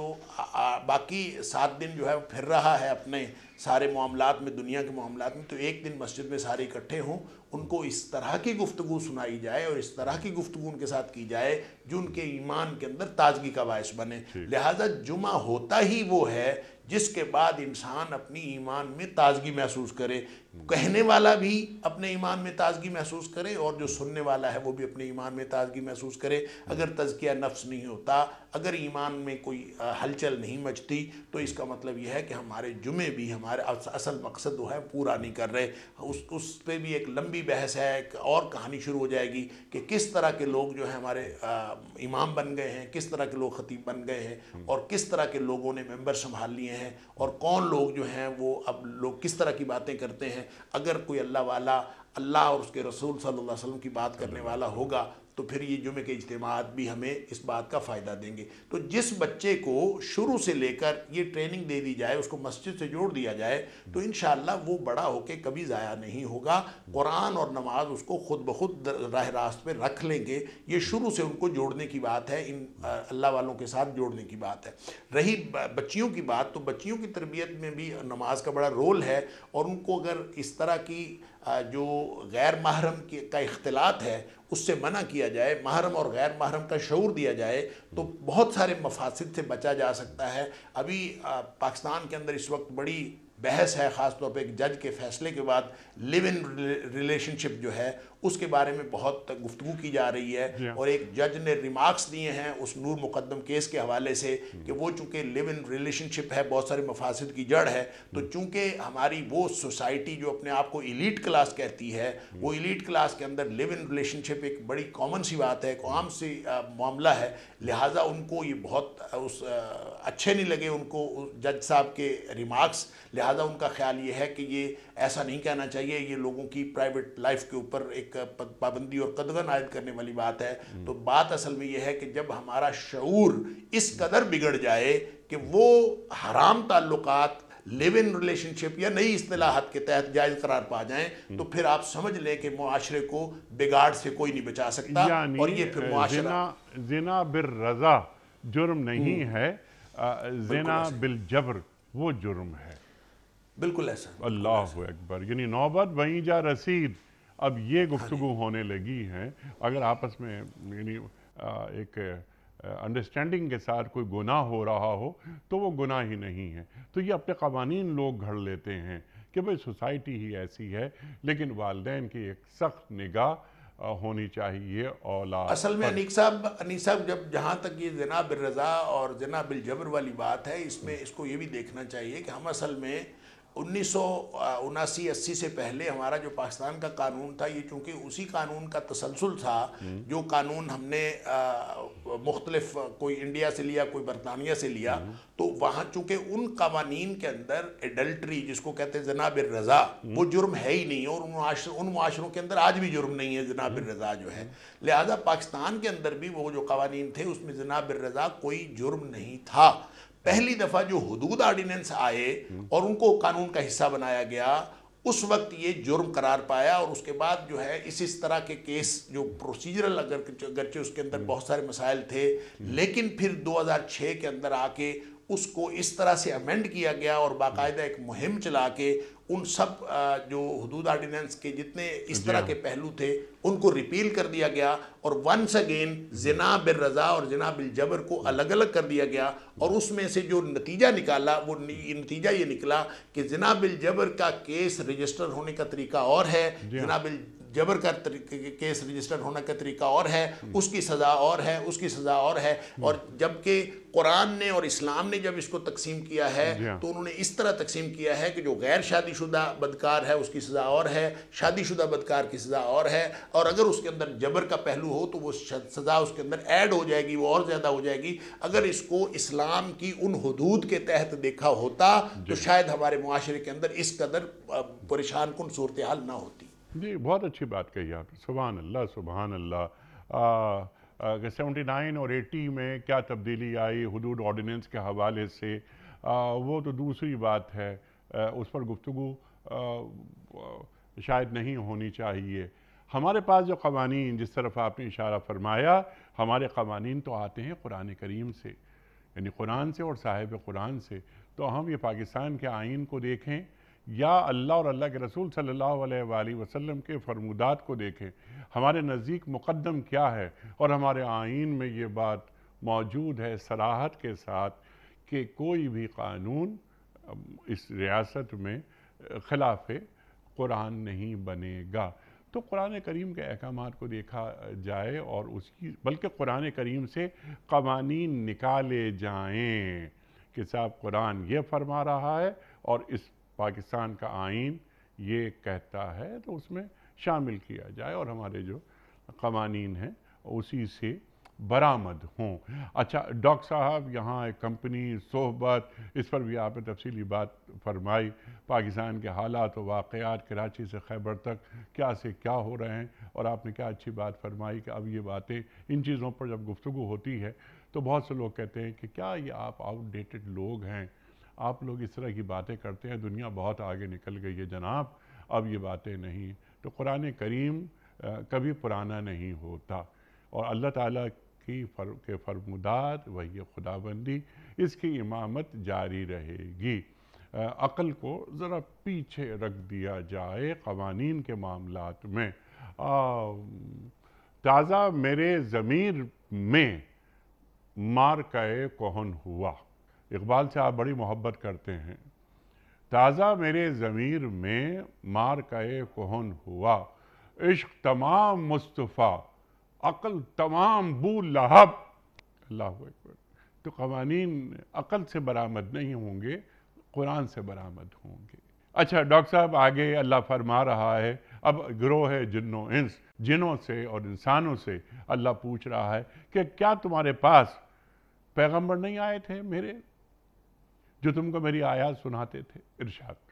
باقی 7 دن جو ہے پھر رہا ہے اپنے سارے معاملات میں، دنیا کے معاملات میں، تو ایک دن مسجد میں سارے اکٹھے ہوں، ان کو اس طرح کی گفتگو سنائی جائے اور اس طرح کی گفتگو ان کے ساتھ کی جائے جو ان کے ایمان کے اندر تازگی کا باعث بنے۔ لہٰذا جمعہ ہوتا ہی وہ ہے جس کے بعد انسان اپنی ایمان میں تازگی محسوس کرے، کہنے والا بھی اپنے ایمان میں تازگی محسوس کرے اور جو سننے والا ہے وہ بھی اپنے ایمان میں تازگی محسوس کرے۔ اگر تزکیہ نفس نہیں ہوتا، اگر ایمان میں کوئی ہلچل نہیں مچتی، تو اس کا مطلب یہ ہے کہ ہمارے جمعے بھی ہمارے اصل مقصد جو ہے پورا نہیں کر رہے۔ اس پہ بھی ایک لمبی بحث ہے، ایک اور کہانی شروع ہو جائے گی کہ کس طرح کے لوگ جو ہیں ہمارے امام بن گئے ہیں، کس طرح کے لوگ خطیب بن گئے ہیں، اور کس طرح کے لوگوں نے ممبر سنبھال لیے ہیں، اور کون لوگ جو ہیں وہ اب لوگ کس طرح کی باتیں کرتے ہیں۔ اگر کوئی اللہ والا، اللہ اور اس کے رسول صلی اللہ علیہ وسلم کی بات کرنے والا ہوگا تو پھر یہ جمعے کے اجتماعات بھی ہمیں اس بات کا فائدہ دیں گے۔ تو جس بچے کو شروع سے لے کر یہ ٹریننگ دے دی جائے، اس کو مسجد سے جوڑ دیا جائے، تو انشاءاللہ وہ بڑا ہو کے کبھی ضائع نہیں ہوگا۔ قرآن اور نماز اس کو خود بخود راہ راست پہ رکھ لیں گے۔ یہ شروع سے ان کو جوڑنے کی بات ہے، ان اللہ والوں کے ساتھ جوڑنے کی بات ہے۔ رہی بچیوں کی بات، تو بچیوں کی تربیت میں بھی نماز کا بڑا رول ہے، اور ان کو اگر اس طرح کی جو غیر محرم کا اختلاط ہے اس سے منع کیا جائے، محرم اور غیر محرم کا شعور دیا جائے، تو بہت سارے مفاسد سے بچا جا سکتا ہے۔ ابھی پاکستان کے اندر اس وقت بڑی بحث ہے، خاص طور پہ ایک جج کے فیصلے کے بعد لیو ان ریلیشن شپ جو ہے اس کے بارے میں بہت گفتگو کی جا رہی ہے، اور ایک جج نے ریمارکس دیے ہیں اس نور مقدم کیس کے حوالے سے کہ وہ چونکہ لیو ان ریلیشن شپ ہے، بہت سارے مفاسد کی جڑ ہے، تو چونکہ ہماری وہ سوسائٹی جو اپنے آپ کو ایلیٹ کلاس کہتی ہے، وہ ایلیٹ کلاس کے اندر لیو ان ریلیشن شپ ایک بڑی کامن سی بات ہے، ایک عام سی معاملہ ہے، لہٰذا ان کو یہ بہت اچھے نہیں لگے ان کو جج صاحب کے ریمارکس، لہٰذا ان کا خیال یہ ہے کہ یہ ایسا نہیں کہنا چاہیے، یہ لوگوں کی پرائیویٹ لائف کے اوپر ایک پابندی اور قدغن عائد کرنے والی بات ہے۔ تو بات اصل میں یہ ہے کہ جب ہمارا شعور اس قدر بگڑ جائے کہ وہ حرام تعلقات لیو ان ریلیشن شپ یا نئی اصطلاحات کے تحت جائز قرار پا جائیں، تو پھر آپ سمجھ لیں کہ معاشرے کو بگاڑ سے کوئی نہیں بچا سکتا، یعنی اور یہ پھر معاشرہ زنا بالرضا جرم نہیں ہے، بالکل زنا ایسے، بالجبر وہ جرم ہے۔ بالکل ایسا، اللہ اکبر، یعنی نوبت وہیں جا رسید۔ اب یہ گفتگو ہونے لگی ہے، اگر آپس میں یعنی ایک انڈرسٹینڈنگ کے ساتھ کوئی گناہ ہو رہا ہو تو وہ گناہ ہی نہیں ہے، تو یہ اپنے قوانین لوگ گھڑ لیتے ہیں کہ بھئی سوسائٹی ہی ایسی ہے، لیکن والدین کی ایک سخت نگاہ ہونی چاہیے اولاد اصل میں پر۔ انیس صاحب جب جہاں تک یہ زنا بالرضا اور زنا بالجبر والی بات ہے، اس میں اس کو یہ بھی دیکھنا چاہیے کہ ہم اصل میں 1979-80 سے پہلے ہمارا جو پاکستان کا قانون تھا، یہ چونکہ اسی قانون کا تسلسل تھا جو قانون ہم نے مختلف، کوئی انڈیا سے لیا، کوئی برطانیہ سے لیا، تو وہاں چونکہ ان قوانین کے اندر ایڈلٹری جس کو کہتے ہیں زنا بالرضا وہ جرم ہے ہی نہیں، اور ان معاشروں کے اندر آج بھی جرم نہیں ہے زنا بالرضا جو ہے، لہذا پاکستان کے اندر بھی وہ جو قوانین تھے اس میں زنا بالرضا کوئی جرم نہیں تھا۔ پہلی دفعہ جو حدود آرڈیننس آئے اور ان کو قانون کا حصہ بنایا گیا، اس وقت یہ جرم قرار پایا، اور اس کے بعد جو ہے اس طرح کے کیس جو پروسیجرل اگرچہ اس کے اندر بہت سارے مسائل تھے، لیکن پھر 2006 کے اندر آ کے اس کو اس طرح سے امینڈ کیا گیا، اور باقاعدہ ایک مہم چلا کے ان سب جو حدود آرڈیننس کے جتنے اس طرح کے پہلو تھے ان کو ریپیل کر دیا گیا، اور ونس اگین زنا بالرضا اور زنا بالجبر کو الگ الگ کر دیا گیا، اور اس میں سے جو نتیجہ نکالا وہ نتیجہ یہ نکلا کہ زنا بالجبر کا کیس رجسٹر ہونے کا طریقہ اور ہے، زنا بالجبر کا کیس رجسٹر ہونے کا طریقہ اور ہے، اس کی سزا اور ہے، اس کی سزا اور ہے، اور جبکہ قرآن نے اور اسلام نے جب اس کو تقسیم کیا ہے تو انہوں نے اس طرح تقسیم کیا ہے کہ جو غیر شادی شدہ بدکار ہے اس کی سزا اور ہے، شادی شدہ بدکار کی سزا اور ہے، اور اگر اس کے اندر جبر کا پہلو ہو تو وہ سزا اس کے اندر ایڈ ہو جائے گی، وہ اور زیادہ ہو جائے گی۔ اگر اس کو اسلام کی ان حدود کے تحت دیکھا ہوتا تو شاید ہمارے معاشرے کے اندر اس قدر پریشان کن صورتحال نہ ہوتی۔ جی بہت اچھی بات کہی آپ نے، سبحان اللہ سبحان اللہ۔ 79 اور 80 میں کیا تبدیلی آئی حدود آرڈیننس کے حوالے سے، وہ تو دوسری بات ہے، اس پر گفتگو شاید نہیں ہونی چاہیے۔ ہمارے پاس جو قوانین، جس طرف آپ نے اشارہ فرمایا، ہمارے قوانین تو آتے ہیں قرآن کریم سے، یعنی قرآن سے اور صاحب قرآن سے، تو ہم یہ پاکستان کے آئین کو دیکھیں یا اللہ اور اللہ کے رسول صلی اللہ علیہ وآلہ وسلم کے فرمودات کو دیکھیں، ہمارے نزدیک مقدم کیا ہے، اور ہمارے آئین میں یہ بات موجود ہے صراحت کے ساتھ کہ کوئی بھی قانون اس ریاست میں خلاف قرآن نہیں بنے گا۔ تو قرآن کریم کے احکامات کو دیکھا جائے اور اس کی بلکہ قرآن کریم سے قوانین نکالے جائیں کہ صاحب قرآن یہ فرما رہا ہے اور اس پاکستان کا آئین یہ کہتا ہے، تو اس میں شامل کیا جائے اور ہمارے جو قوانین ہیں اسی سے برآمد ہوں۔ اچھا ڈاکٹر صاحب، یہاں ایک کمپنی صحبت، اس پر بھی آپ نے تفصیلی بات فرمائی، پاکستان کے حالات و واقعات، کراچی سے خیبر تک کیا سے کیا ہو رہے ہیں، اور آپ نے کیا اچھی بات فرمائی کہ اب یہ باتیں، ان چیزوں پر جب گفتگو ہوتی ہے تو بہت سے لوگ کہتے ہیں کہ کیا یہ آپ آؤٹ ڈیٹڈ لوگ ہیں، آپ لوگ اس طرح کی باتیں کرتے ہیں، دنیا بہت آگے نکل گئی ہے جناب، اب یہ باتیں نہیں۔ تو قرآن کریم کبھی پرانا نہیں ہوتا، اور اللہ تعالیٰ کے فرمودات وہی خداوندی، اس کی امامت جاری رہے گی۔ عقل کو ذرا پیچھے رکھ دیا جائے قوانین کے معاملات میں۔ تازہ میرے ضمیر میں مارکہ کہن ہوا، اقبال سے آپ بڑی محبت کرتے ہیں۔ تازہ میرے ضمیر میں مارکہ کہن ہوا، عشق تمام مصطفیٰ، عقل تمام بو لہب۔ اللہ اکبر۔ تو قوانین عقل سے برآمد نہیں ہوں گے، قرآن سے برآمد ہوں گے۔ اچھا ڈاکٹر صاحب، آگے اللہ فرما رہا ہے، اب گروہ ہے جن و انس، جنوں سے اور انسانوں سے اللہ پوچھ رہا ہے کہ کیا تمہارے پاس پیغمبر نہیں آئے تھے میرے، جو تم کو میری آیات سناتے تھے؟ ارشاد۔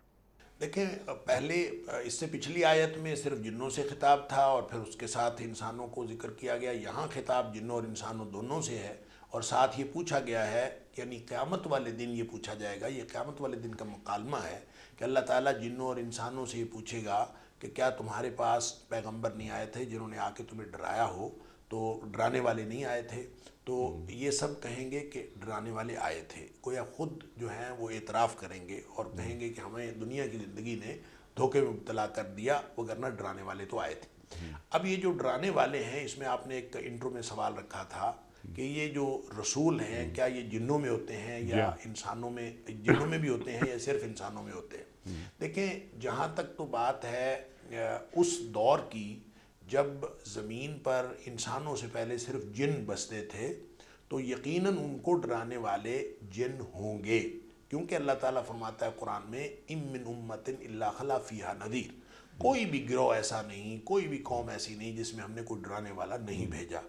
دیکھیں، پہلے اس سے پچھلی آیت میں صرف جنوں سے خطاب تھا اور پھر اس کے ساتھ انسانوں کو ذکر کیا گیا۔ یہاں خطاب جنوں اور انسانوں دونوں سے ہے، اور ساتھ یہ پوچھا گیا ہے، یعنی قیامت والے دن یہ پوچھا جائے گا۔ یہ قیامت والے دن کا مکالمہ ہے کہ اللہ تعالیٰ جنوں اور انسانوں سے یہ پوچھے گا کہ کیا تمہارے پاس پیغمبر نہیں آئے تھے جنہوں نے آ کے تمہیں ڈرایا ہو؟ تو ڈرانے والے نہیں آئے تھے، تو یہ سب کہیں گے کہ ڈرانے والے آئے تھے، گویا خود جو ہیں وہ اعتراف کریں گے اور کہیں گے کہ ہمیں دنیا کی زندگی نے دھوکے میں مبتلا کر دیا، وگرنہ ڈرانے والے تو آئے تھے۔ اب یہ جو ڈرانے والے ہیں، اس میں آپ نے ایک انٹرو میں سوال رکھا تھا کہ یہ جو رسول ہیں کیا یہ جنوں میں ہوتے ہیں یا انسانوں میں؟ جنوں میں بھی ہوتے ہیں یا صرف انسانوں میں ہوتے ہیں؟ دیکھیں، جہاں تک تو بات ہے اس دور کی جب زمین پر انسانوں سے پہلے صرف جن بستے تھے، تو یقیناً ان کو ڈرانے والے جن ہوں گے، کیونکہ اللہ تعالیٰ فرماتا ہے قرآن میں ام من امت الا خلا فیہا نذیر، کوئی بھی گروہ ایسا نہیں، کوئی بھی قوم ایسی نہیں جس میں ہم نے کوئی ڈرانے والا نہیں بھیجا۔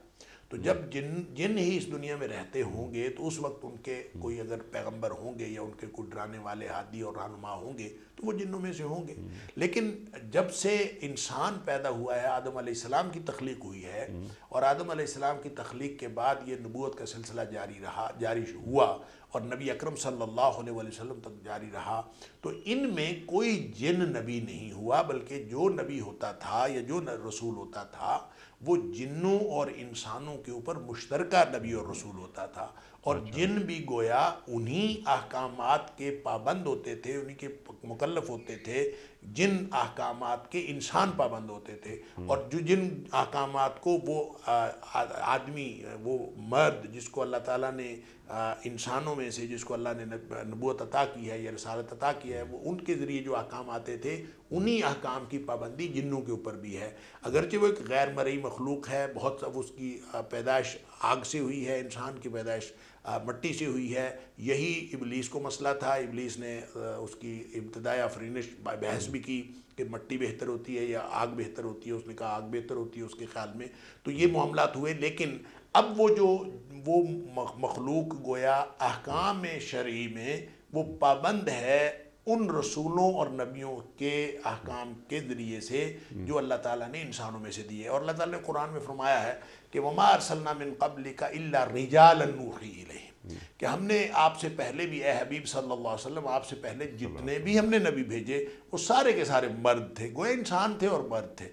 تو جب جن ہی اس دنیا میں رہتے ہوں گے تو اس وقت ان کے کوئی اگر پیغمبر ہوں گے یا ان کے کوئی ڈرانے والے ہادی اور رہنما ہوں گے تو وہ جنوں میں سے ہوں گے۔ لیکن جب سے انسان پیدا ہوا ہے، آدم علیہ السلام کی تخلیق ہوئی ہے، اور آدم علیہ السلام کی تخلیق کے بعد یہ نبوت کا سلسلہ جاری ہوا اور نبی اکرم صلی اللہ علیہ وسلم تک جاری رہا، تو ان میں کوئی جن نبی نہیں ہوا، بلکہ جو نبی ہوتا تھا یا جو رسول ہوتا تھا وہ جنوں اور انسانوں کے اوپر مشترکہ نبی اور رسول ہوتا تھا، اور جن بھی گویا انہی احکامات کے پابند ہوتے تھے، انہی کے مکلف ہوتے تھے جن احکامات کے انسان پابند ہوتے تھے، اور جو جن احکامات کو وہ آدمی، وہ مرد جس کو اللہ تعالیٰ نے انسانوں میں سے، جس کو اللہ نے نبوت عطا کی ہے یا رسالت عطا کیا ہے، وہ ان کے ذریعے جو احکام آتے تھے انہی احکام کی پابندی جنوں کے اوپر بھی ہے۔ اگرچہ وہ ایک غیر مرئی مخلوق ہے، بہت سب اس کی پیدائش آگ سے ہوئی ہے، انسان کی پیدائش مٹی سے ہوئی ہے، یہی ابلیس کو مسئلہ تھا۔ ابلیس نے اس کی ابتدائی آفرینش بحث بھی کی کہ مٹی بہتر ہوتی ہے یا آگ بہتر ہوتی ہے، اس نے کہا آگ بہتر ہوتی ہے اس کے خیال میں، تو یہ معاملات ہوئے۔ لیکن اب وہ مخلوق گویا احکام شرعی میں وہ پابند ہے ان رسولوں اور نبیوں کے احکام کے ذریعے سے جو اللہ تعالیٰ نے انسانوں میں سے دیے، اور اللہ تعالیٰ نے قرآن میں فرمایا ہے کہ وَمَا أَرْسَلْنَا مِن قَبْلِكَ إِلَّا رِجَالًا نُوحِي إِلَيْهِمْ، کہ ہم نے آپ سے پہلے بھی، اے حبیب صلی اللہ علیہ وسلم، آپ سے پہلے جتنے بھی ہم نے نبی بھیجے وہ سارے کے سارے مرد تھے، گویا انسان تھے اور مرد تھے۔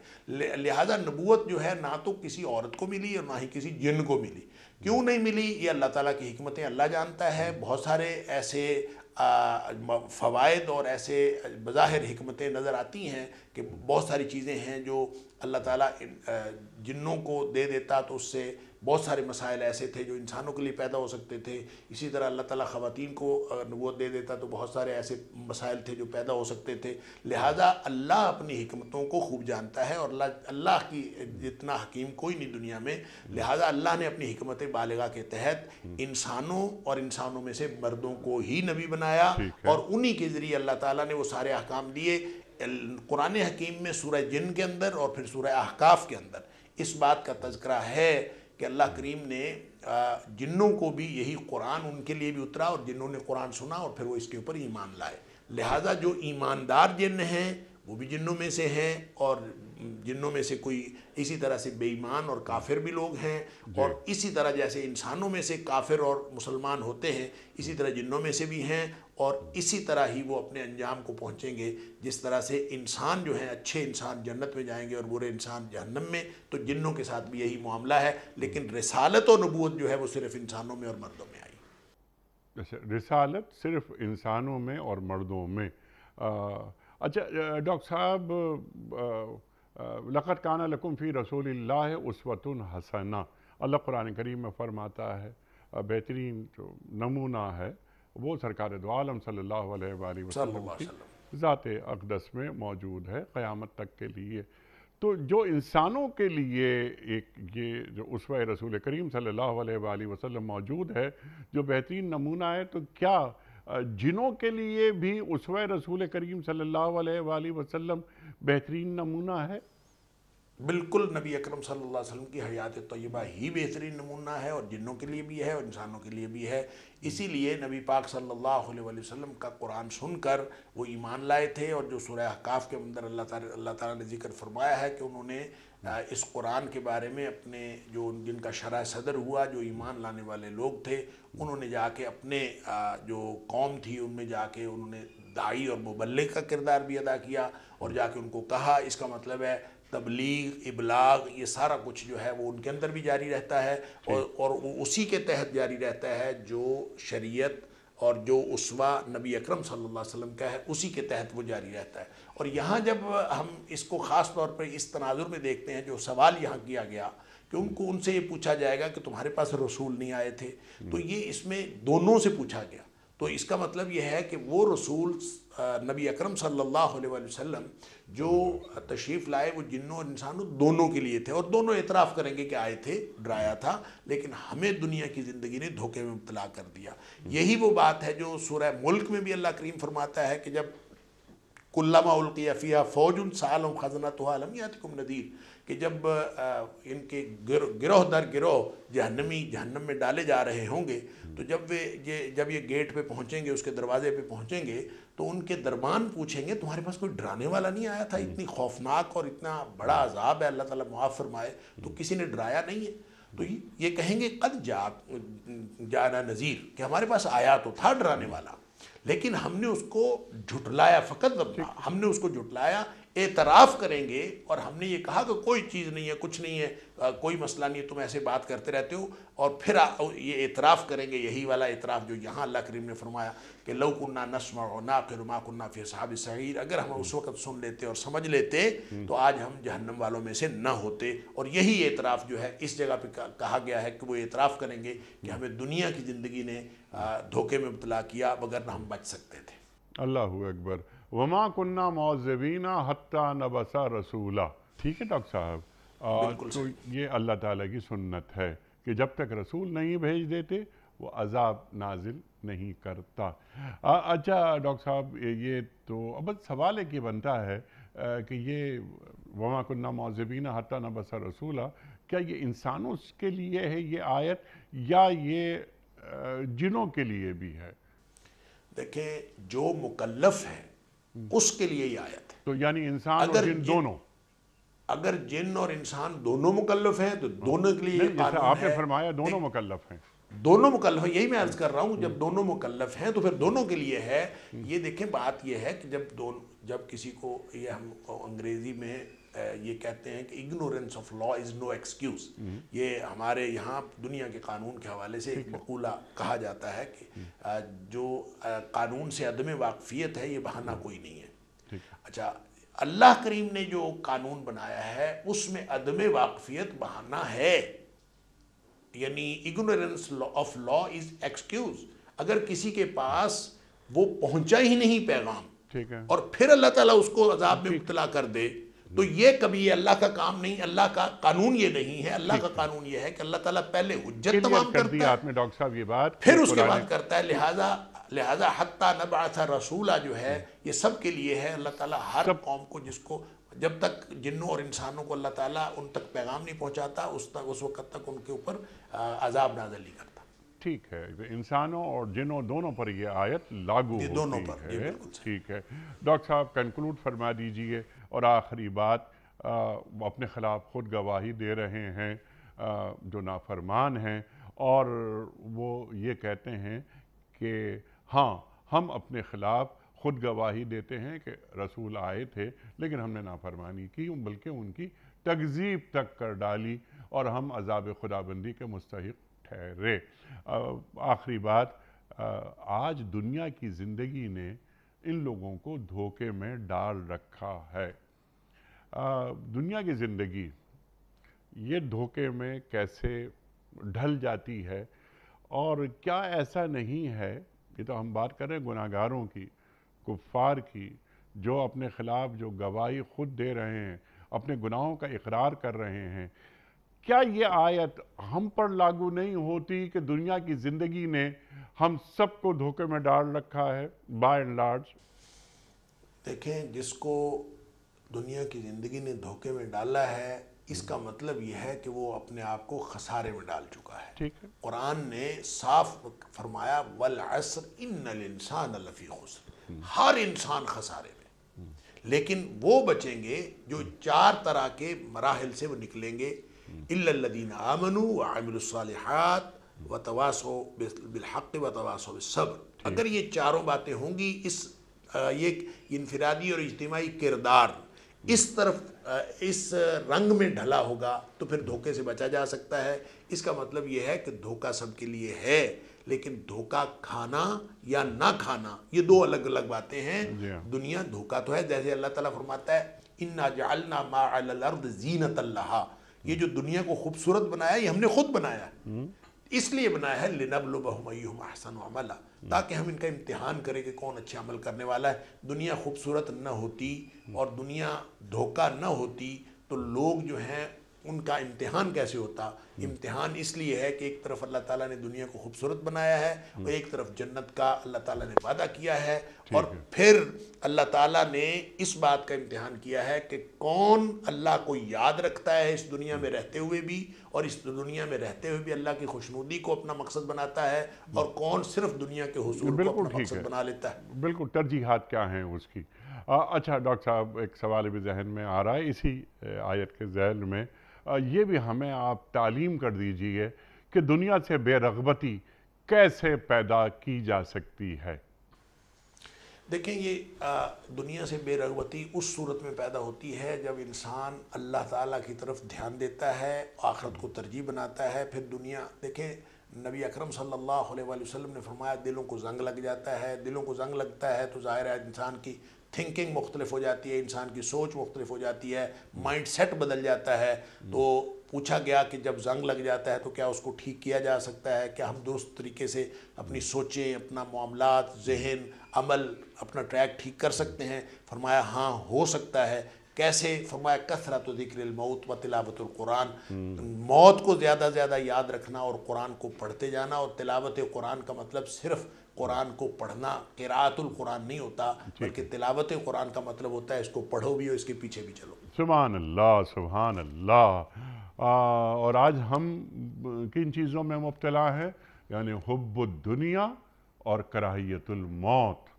لہٰذا نبوت جو ہے نہ تو کسی عورت کو ملی اور نہ ہی کسی جن کو ملی۔ کیوں نہیں ملی؟ یہ اللہ تعالیٰ کی حکمتیں اللہ جانتا ہے۔ بہت سارے ایسے فوائد اور ایسے بظاہر حکمتیں نظر آتی ہیں کہ بہت ساری چیزیں ہیں جو اللہ تعالیٰ جنوں کو دے دیتا تو اس سے بہت سارے مسائل ایسے تھے جو انسانوں کے لیے پیدا ہو سکتے تھے. اسی طرح اللہ تعالیٰ خواتین کو نبوت دے دیتا تو بہت سارے ایسے مسائل تھے جو پیدا ہو سکتے تھے. لہٰذا اللہ اپنی حکمتوں کو خوب جانتا ہے اور اللہ کی جتنا حکیم کوئی نہیں دنیا میں. لہٰذا اللہ نے اپنی حکمت بالغہ کے تحت انسانوں اور انسانوں میں سے مردوں کو ہی نبی بنایا اور انہی کے ذریعے اللہ تعالیٰ نے وہ سارے احکام دیے. قرآن حکیم میں سورہ جن کے اندر اور پھر سورہ احقاف کے اندر اس بات کا تذکرہ ہے کہ اللہ کریم نے جنوں کو بھی یہی قرآن ان کے لیے بھی اترا اور جنوں نے قرآن سنا اور پھر وہ اس کے اوپر ایمان لائے. لہٰذا جو ایماندار جن ہیں وہ بھی جنوں میں سے ہیں اور جنوں میں سے کوئی اسی طرح سے بے ایمان اور کافر بھی لوگ ہیں. اور اسی طرح جیسے انسانوں میں سے کافر اور مسلمان ہوتے ہیں اسی طرح جنوں میں سے بھی ہیں اور اسی طرح ہی وہ اپنے انجام کو پہنچیں گے. جس طرح سے انسان جو ہیں اچھے انسان جنت میں جائیں گے اور برے انسان جہنم میں, تو جنوں کے ساتھ بھی یہی معاملہ ہے. لیکن رسالت و نبوت جو ہے وہ صرف انسانوں میں اور مردوں میں آئی. رسالت صرف انسانوں میں اور مردوں میں. اچھا ڈاکٹر صاحب, لقد کان لکم فی رسول اللہ اسوۃ حسنہ, اللہ قرآن کریم میں فرماتا ہے بہترین جو نمونہ ہے وہ سرکار دو عالم صلی اللہ علیہ وآلہ وسلم کی ذات اقدس میں موجود ہے قیامت تک کے لیے. تو جو انسانوں کے لیے ایک یہ جو اسوہ رسول کریم صلی اللہ علیہ وآلہ وسلم موجود ہے جو بہترین نمونہ ہے, تو کیا جنوں کے لیے بھی اسوہ رسول کریم صلی اللہ علیہ وآلہ وسلم بہترین نمونہ ہے؟ بالکل, نبی اکرم صلی اللہ علیہ وسلم کی حیات طیبہ ہی بہترین نمونہ ہے اور جنوں کے لیے بھی ہے اور انسانوں کے لیے بھی ہے. اسی لیے نبی پاک صلی اللہ علیہ وسلم کا قرآن سن کر وہ ایمان لائے تھے. اور جو سورہ احقاف کے اندر اللہ تعالیٰ نے ذکر فرمایا ہے کہ انہوں نے اس قرآن کے بارے میں اپنے جو جن کا شرح صدر ہوا جو ایمان لانے والے لوگ تھے انہوں نے جا کے اپنے جو قوم تھی ان میں جا کے انہوں نے داعی اور مبلغ کا کردار بھی ادا کیا اور جا کے ان کو کہا. اس کا مطلب ہے تبلیغ ابلاغ یہ سارا کچھ جو ہے وہ ان کے اندر بھی جاری رہتا ہے اور وہ اسی کے تحت جاری رہتا ہے جو شریعت اور جو اسوہ نبی اکرم صلی اللہ علیہ وسلم کا ہے اسی کے تحت وہ جاری رہتا ہے. اور یہاں جب ہم اس کو خاص طور پر اس تناظر میں دیکھتے ہیں جو سوال یہاں کیا گیا کہ ان سے یہ پوچھا جائے گا کہ تمہارے پاس رسول نہیں آئے تھے, تو یہ اس میں دونوں سے پوچھا گیا. تو اس کا مطلب یہ ہے کہ وہ رسول نبی اکرم صلی اللہ علیہ وسلم جو تشریف لائے وہ جنوں اور انسانوں دونوں کے لیے تھے اور دونوں اعتراف کریں گے کہ آئے تھے, ڈرایا تھا, لیکن ہمیں دنیا کی زندگی نے دھوکے میں مبتلا کر دیا. یہی وہ بات ہے جو سورہ ملک میں بھی اللہ کریم فرماتا ہے کہ جب کلما القی فیہا فوج سألہم خزنتہا الم یاتکم نذیر, کہ جب ان کے گروہ در گروہ جہنم میں ڈالے جا رہے ہوں گے تو جب یہ گیٹ پہ پہنچیں گے اس کے دروازے پہ پہنچیں گے تو ان کے دربان پوچھیں گے تمہارے پاس کوئی ڈرانے والا نہیں آیا تھا؟ اتنی خوفناک اور اتنا بڑا عذاب ہے, اللہ تعالیٰ معاف فرمائے, تو کسی نے ڈرایا نہیں ہے. تو یہ کہیں گے قد جانا نذیر, کہ ہمارے پاس آیا تو تھا ڈرانے والا لیکن ہم نے اس کو جھٹلایا. فقط ہم نے اس کو جھٹلایا. اعتراف کریں گے اور ہم نے یہ کہا کہ کوئی چیز نہیں ہے, کچھ نہیں ہے, کوئی مسئلہ نہیں ہے, تم ایسے بات کرتے رہتے ہو, اور پھر یہ اعتراف کریں گے, یہی والا اعتراف جو یہاں اللہ کریم نے فرمایا کہ لو کنا نسمع ونعقل ما کنا فی اصحاب السعیر, اگر ہم اس وقت سن لیتے اور سمجھ لیتے تو آج ہم جہنم والوں میں سے نہ ہوتے. اور یہی اعتراف جو ہے اس جگہ پہ کہا گیا ہے کہ وہ اعتراف کریں گے کہ ہمیں دنیا کی زندگی نے دھوکے میں مبتلا کیا بغیر نہ ہم بچ سکتے تھے. اللہ اکبر. وما کننا معذبین حتی نبعث رسولا. ٹھیک ہے ڈاکٹر صاحب, تو یہ اللہ تعالیٰ کی سنت ہے کہ جب تک رسول نہیں بھیج دیتے وہ عذاب نازل نہیں کرتا. اچھا ڈاکٹر صاحب, یہ تو اب سوال ایک یہ بنتا ہے کہ یہ وما کننا معذبین حتی نبعث رسولا, کیا یہ انسانوں کے لیے ہے یہ آیت یا یہ جنوں کے لیے بھی ہے؟ دیکھیں, جو مکلف ہے اس کے لیے یہ آیت ہے. تو یعنی انسان اور جن دونوں, اگر جن اور انسان دونوں مکلف ہیں تو دونوں کے لیے یہ قانون ہے. آپ نے فرمایا دونوں مکلف ہیں. دونوں مکلف ہیں, یہی میں عرض کر رہا ہوں, جب دونوں مکلف ہیں تو پھر دونوں کے لیے ہے. یہ دیکھیں بات یہ ہے کہ جب کسی کو, یہ ہم انگریزی میں یہ کہتے ہیں کہ ignorance of law is no excuse. یہ ہمارے یہاں دنیا کے قانون کے حوالے سے ایک مقولہ کہا جاتا ہے کہ جو قانون سے عدم واقفیت ہے یہ بہانہ کوئی نہیں ہے. اچھا, اللہ کریم نے جو قانون بنایا ہے اس میں عدم واقفیت بہانہ ہے. یعنی ignorance of law is excuse. اگر کسی کے پاس وہ پہنچا ہی نہیں پیغام ٹھیک ہے، اور پھر اللہ تعالیٰ اس کو عذاب میں مبتلا کر دے تو یہ کبھی اللہ کا کام نہیں، اللہ کا قانون یہ نہیں ہے. اللہ کا قانون یہ ہے کہ اللہ تعالیٰ پہلے حجت کلیئر تمام کر کرتا دی ہے آپ نے ڈاکٹر صاحب یہ بات کہ پھر اس کے قرآن بعد کرتا ہے. لہٰذا حتیٰ نبعث رسولہ جو ہے یہ سب کے لیے ہے. اللہ تعالیٰ ہر قوم کو، جس کو جب تک جنوں اور انسانوں کو اللہ تعالیٰ ان تک پیغام نہیں پہنچاتا اس وقت تک ان کے اوپر عذاب نازل نہیں کرتا. ٹھیک ہے، انسانوں اور جنوں دونوں پر یہ آیت لاگو یہ دونوں ہوتی پر، جی ہے. بالکل صحیح. ٹھیک ہے ڈاکٹر صاحب کنکلوڈ فرما دیجئے. اور آخری بات، وہ اپنے خلاف خود گواہی دے رہے ہیں جو نافرمان ہیں، اور وہ یہ کہتے ہیں کہ ہاں ہم اپنے خلاف خود گواہی دیتے ہیں کہ رسول آئے تھے لیکن ہم نے نافرمانی کی، بلکہ ان کی تکذیب تک کر ڈالی اور ہم عذاب خدابندی کے مستحق ٹھہرے. آخری بات، آج دنیا کی زندگی نے ان لوگوں کو دھوکے میں ڈال رکھا ہے. دنیا کی زندگی یہ دھوکے میں کیسے ڈھل جاتی ہے؟ اور کیا ایسا نہیں ہے، یہ تو ہم بات کر رہے ہیں گناہ گاروں کی، کفار کی، جو اپنے خلاف جو گواہی خود دے رہے ہیں، اپنے گناہوں کا اقرار کر رہے ہیں، کیا یہ آیت ہم پر لاگو نہیں ہوتی کہ دنیا کی زندگی نے ہم سب کو دھوکے میں ڈال رکھا ہے بائی اینڈ لارج؟ دیکھیں، جس کو دنیا کی زندگی نے دھوکے میں ڈالا ہے، اس کا مطلب یہ ہے کہ وہ اپنے آپ کو خسارے میں ڈال چکا ہے. ٹھیک ہے، قرآن نے صاف فرمایا والعصر ان الانسان لفی خسر، ہر انسان خسارے میں. لیکن وہ بچیں گے جو 4 طرح کے مراحل سے وہ نکلیں گے. الا الذین آمنوا وعملوا الصالحات وتواصوا بالحق وتواصوا بالصبر. اگر یہ چاروں باتیں ہوں گی، یہ انفرادی اور اجتماعی کردار اس طرف اس رنگ میں ڈھلا ہوگا تو پھر دھوکے سے بچا جا سکتا ہے. اس کا مطلب یہ ہے کہ دھوکہ سب کے لیے ہے، لیکن دھوکہ کھانا یا نہ کھانا یہ 2 الگ الگ باتیں ہیں. دنیا دھوکہ تو ہے، جیسے اللہ تعالیٰ فرماتا ہے اِنَّا جَعَلْنَا مَا عَلَى الْأَرْضِ زِينَةً لَهَا. یہ جو دنیا کو خوبصورت بنایا یہ ہم نے خود بنایا ہے. اس لیے بنایا ہے لِنَبْلُوَهُمْ أَيُّهُمْ أَحْسَنُ عَمَلًا، تاکہ ہم ان کا امتحان کریں کہ کون اچھے عمل کرنے والا ہے. دنیا خوبصورت نہ ہوتی اور دنیا دھوکہ نہ ہوتی تو لوگ جو ہیں ان کا امتحان کیسے ہوتا؟ امتحان اس لیے ہے کہ ایک طرف اللہ تعالیٰ نے دنیا کو خوبصورت بنایا ہے اور ایک طرف جنت کا اللہ تعالیٰ نے وعدہ کیا ہے، اور پھر اللہ تعالیٰ نے اس بات کا امتحان کیا ہے کہ کون اللہ کو یاد رکھتا ہے اس دنیا میں رہتے ہوئے بھی، اور اس دنیا میں رہتے ہوئے بھی اللہ کی خوشنودی کو اپنا مقصد بناتا ہے، اور کون صرف دنیا کے حصول کو اپنا مقصد بنا لیتا ہے. بالکل ترجیحات کیا ہیں اس کی. اچھا ڈاکٹر صاحب، ایک سوال بھی ذہن میں آ رہا ہے اسی آیت کے ذیل میں، یہ بھی ہمیں آپ تعلیم کر دیجئے کہ دنیا سے بے رغبتی کیسے پیدا کی جا سکتی ہے؟ دیکھیں، یہ دنیا سے بے رغبتی اس صورت میں پیدا ہوتی ہے جب انسان اللہ تعالیٰ کی طرف دھیان دیتا ہے، آخرت کو ترجیح بناتا ہے. پھر دنیا، دیکھیں نبی اکرم صلی اللہ علیہ وآلہ وسلم نے فرمایا دلوں کو زنگ لگ جاتا ہے. دلوں کو زنگ لگتا ہے تو ظاہر ہے انسان کی تھنکنگ مختلف ہو جاتی ہے، انسان کی سوچ مختلف ہو جاتی ہے، مائنڈ سیٹ بدل جاتا ہے. تو پوچھا گیا کہ جب زنگ لگ جاتا ہے تو کیا اس کو ٹھیک کیا جا سکتا ہے؟ کیا ہم درست طریقے سے اپنی سوچیں، اپنا معاملات، ذہن، عمل، اپنا ٹریک ٹھیک کر سکتے ہیں؟ فرمایا ہاں ہو سکتا ہے. کیسے؟ فرمایا کثرت ذکر الموت و تلاوت القرآن. موت کو زیادہ زیادہ یاد رکھنا اور قرآن کو پڑھتے جانا. اور تلاوت قرآن کا مطلب صرف قرآن کو پڑھنا، قراءت القرآن نہیں ہوتا، بلکہ تلاوت قرآن کا مطلب ہوتا ہے اس کو پڑھو بھی اور اس کے پیچھے بھی چلو. سبحان اللہ، سبحان اللہ. اور آج ہم کن چیزوں میں مبتلا ہیں؟ یعنی حب الدنیا اور کراہیت الموت.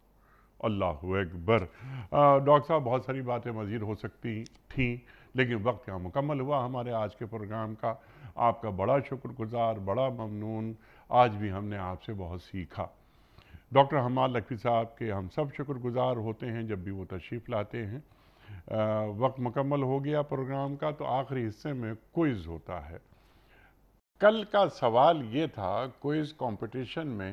اللہ اکبر. ڈاکٹر صاحب، بہت ساری باتیں مزید ہو سکتی تھیں لیکن وقت یہاں مکمل ہوا ہمارے آج کے پروگرام کا. آپ کا بڑا شکر گزار، بڑا ممنون. آج بھی ہم نے آپ سے بہت سیکھا. ڈاکٹر حماد لکھوی صاحب کے ہم سب شکر گزار ہوتے ہیں جب بھی وہ تشریف لاتے ہیں. وقت مکمل ہو گیا پروگرام کا، تو آخری حصے میں کوئز ہوتا ہے. کل کا سوال یہ تھا کوئز کمپٹیشن میں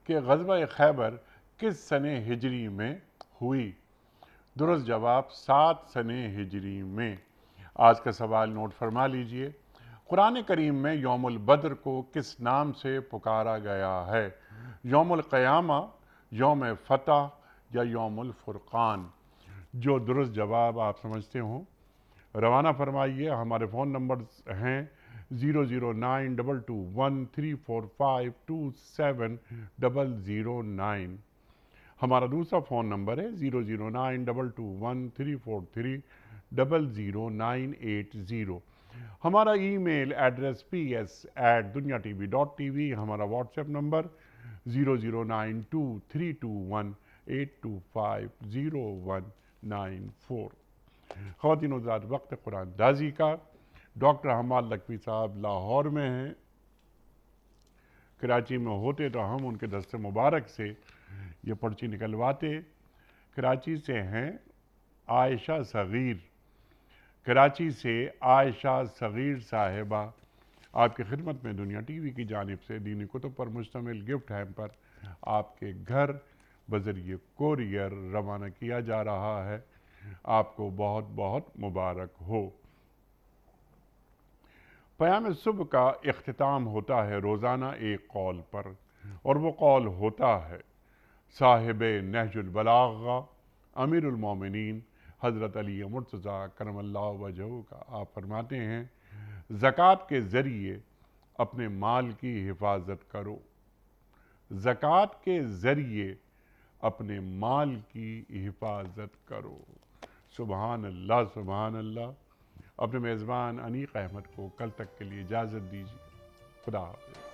کہ غزوہ خیبر کس سنہ ہجری میں ہوئی؟ درست جواب 7 سنہ ہجری میں. آج کا سوال نوٹ فرما لیجئے. قرآن کریم میں یوم البدر کو کس نام سے پکارا گیا ہے؟ یوم القیامہ، یوم فتح یا یوم الفرقان؟ جو درست جواب آپ سمجھتے ہوں روانہ فرمائیے۔ ہمارے فون نمبرز ہیں 009221345270009۔ ہمارا دوسرا فون نمبر ہے 009221345000980۔ ہمارا ای میل ایڈریس ps@duniatv.tv۔ ہمارا واٹس ایپ نمبر 009232182509194۔ خواتین و حضرات، وقت قرآن دازی کا۔ ڈاکٹر حماد لکھوی صاحب لاہور میں ہیں، کراچی میں ہوتے تو ہم ان کے دست مبارک سے یہ پرچی نکلواتے۔ کراچی سے ہیں عائشہ صغیر، کراچی سے عائشہ صغیر صاحبہ آپ کی خدمت میں دنیا ٹی وی کی جانب سے دینی کتب پر مشتمل گفٹ ہیمپر آپ کے گھر بذریعہ کوریئر روانہ کیا جا رہا ہے۔ آپ کو بہت بہت مبارک ہو۔ پیام صبح کا اختتام ہوتا ہے روزانہ ایک قول پر، اور وہ قول ہوتا ہے صاحب نہج البلاغہ امیر المومنین حضرت علی مرتضیٰ کرم اللہ وجہہ کا۔ آپ فرماتے ہیں زکوٰۃ کے ذریعے اپنے مال کی حفاظت کرو، زکوٰۃ کے ذریعے اپنے مال کی حفاظت کرو۔ سبحان اللہ، سبحان اللہ۔ اپنے میزبان انیق احمد کو کل تک کے لیے اجازت دیجیے۔ خدا حافظ۔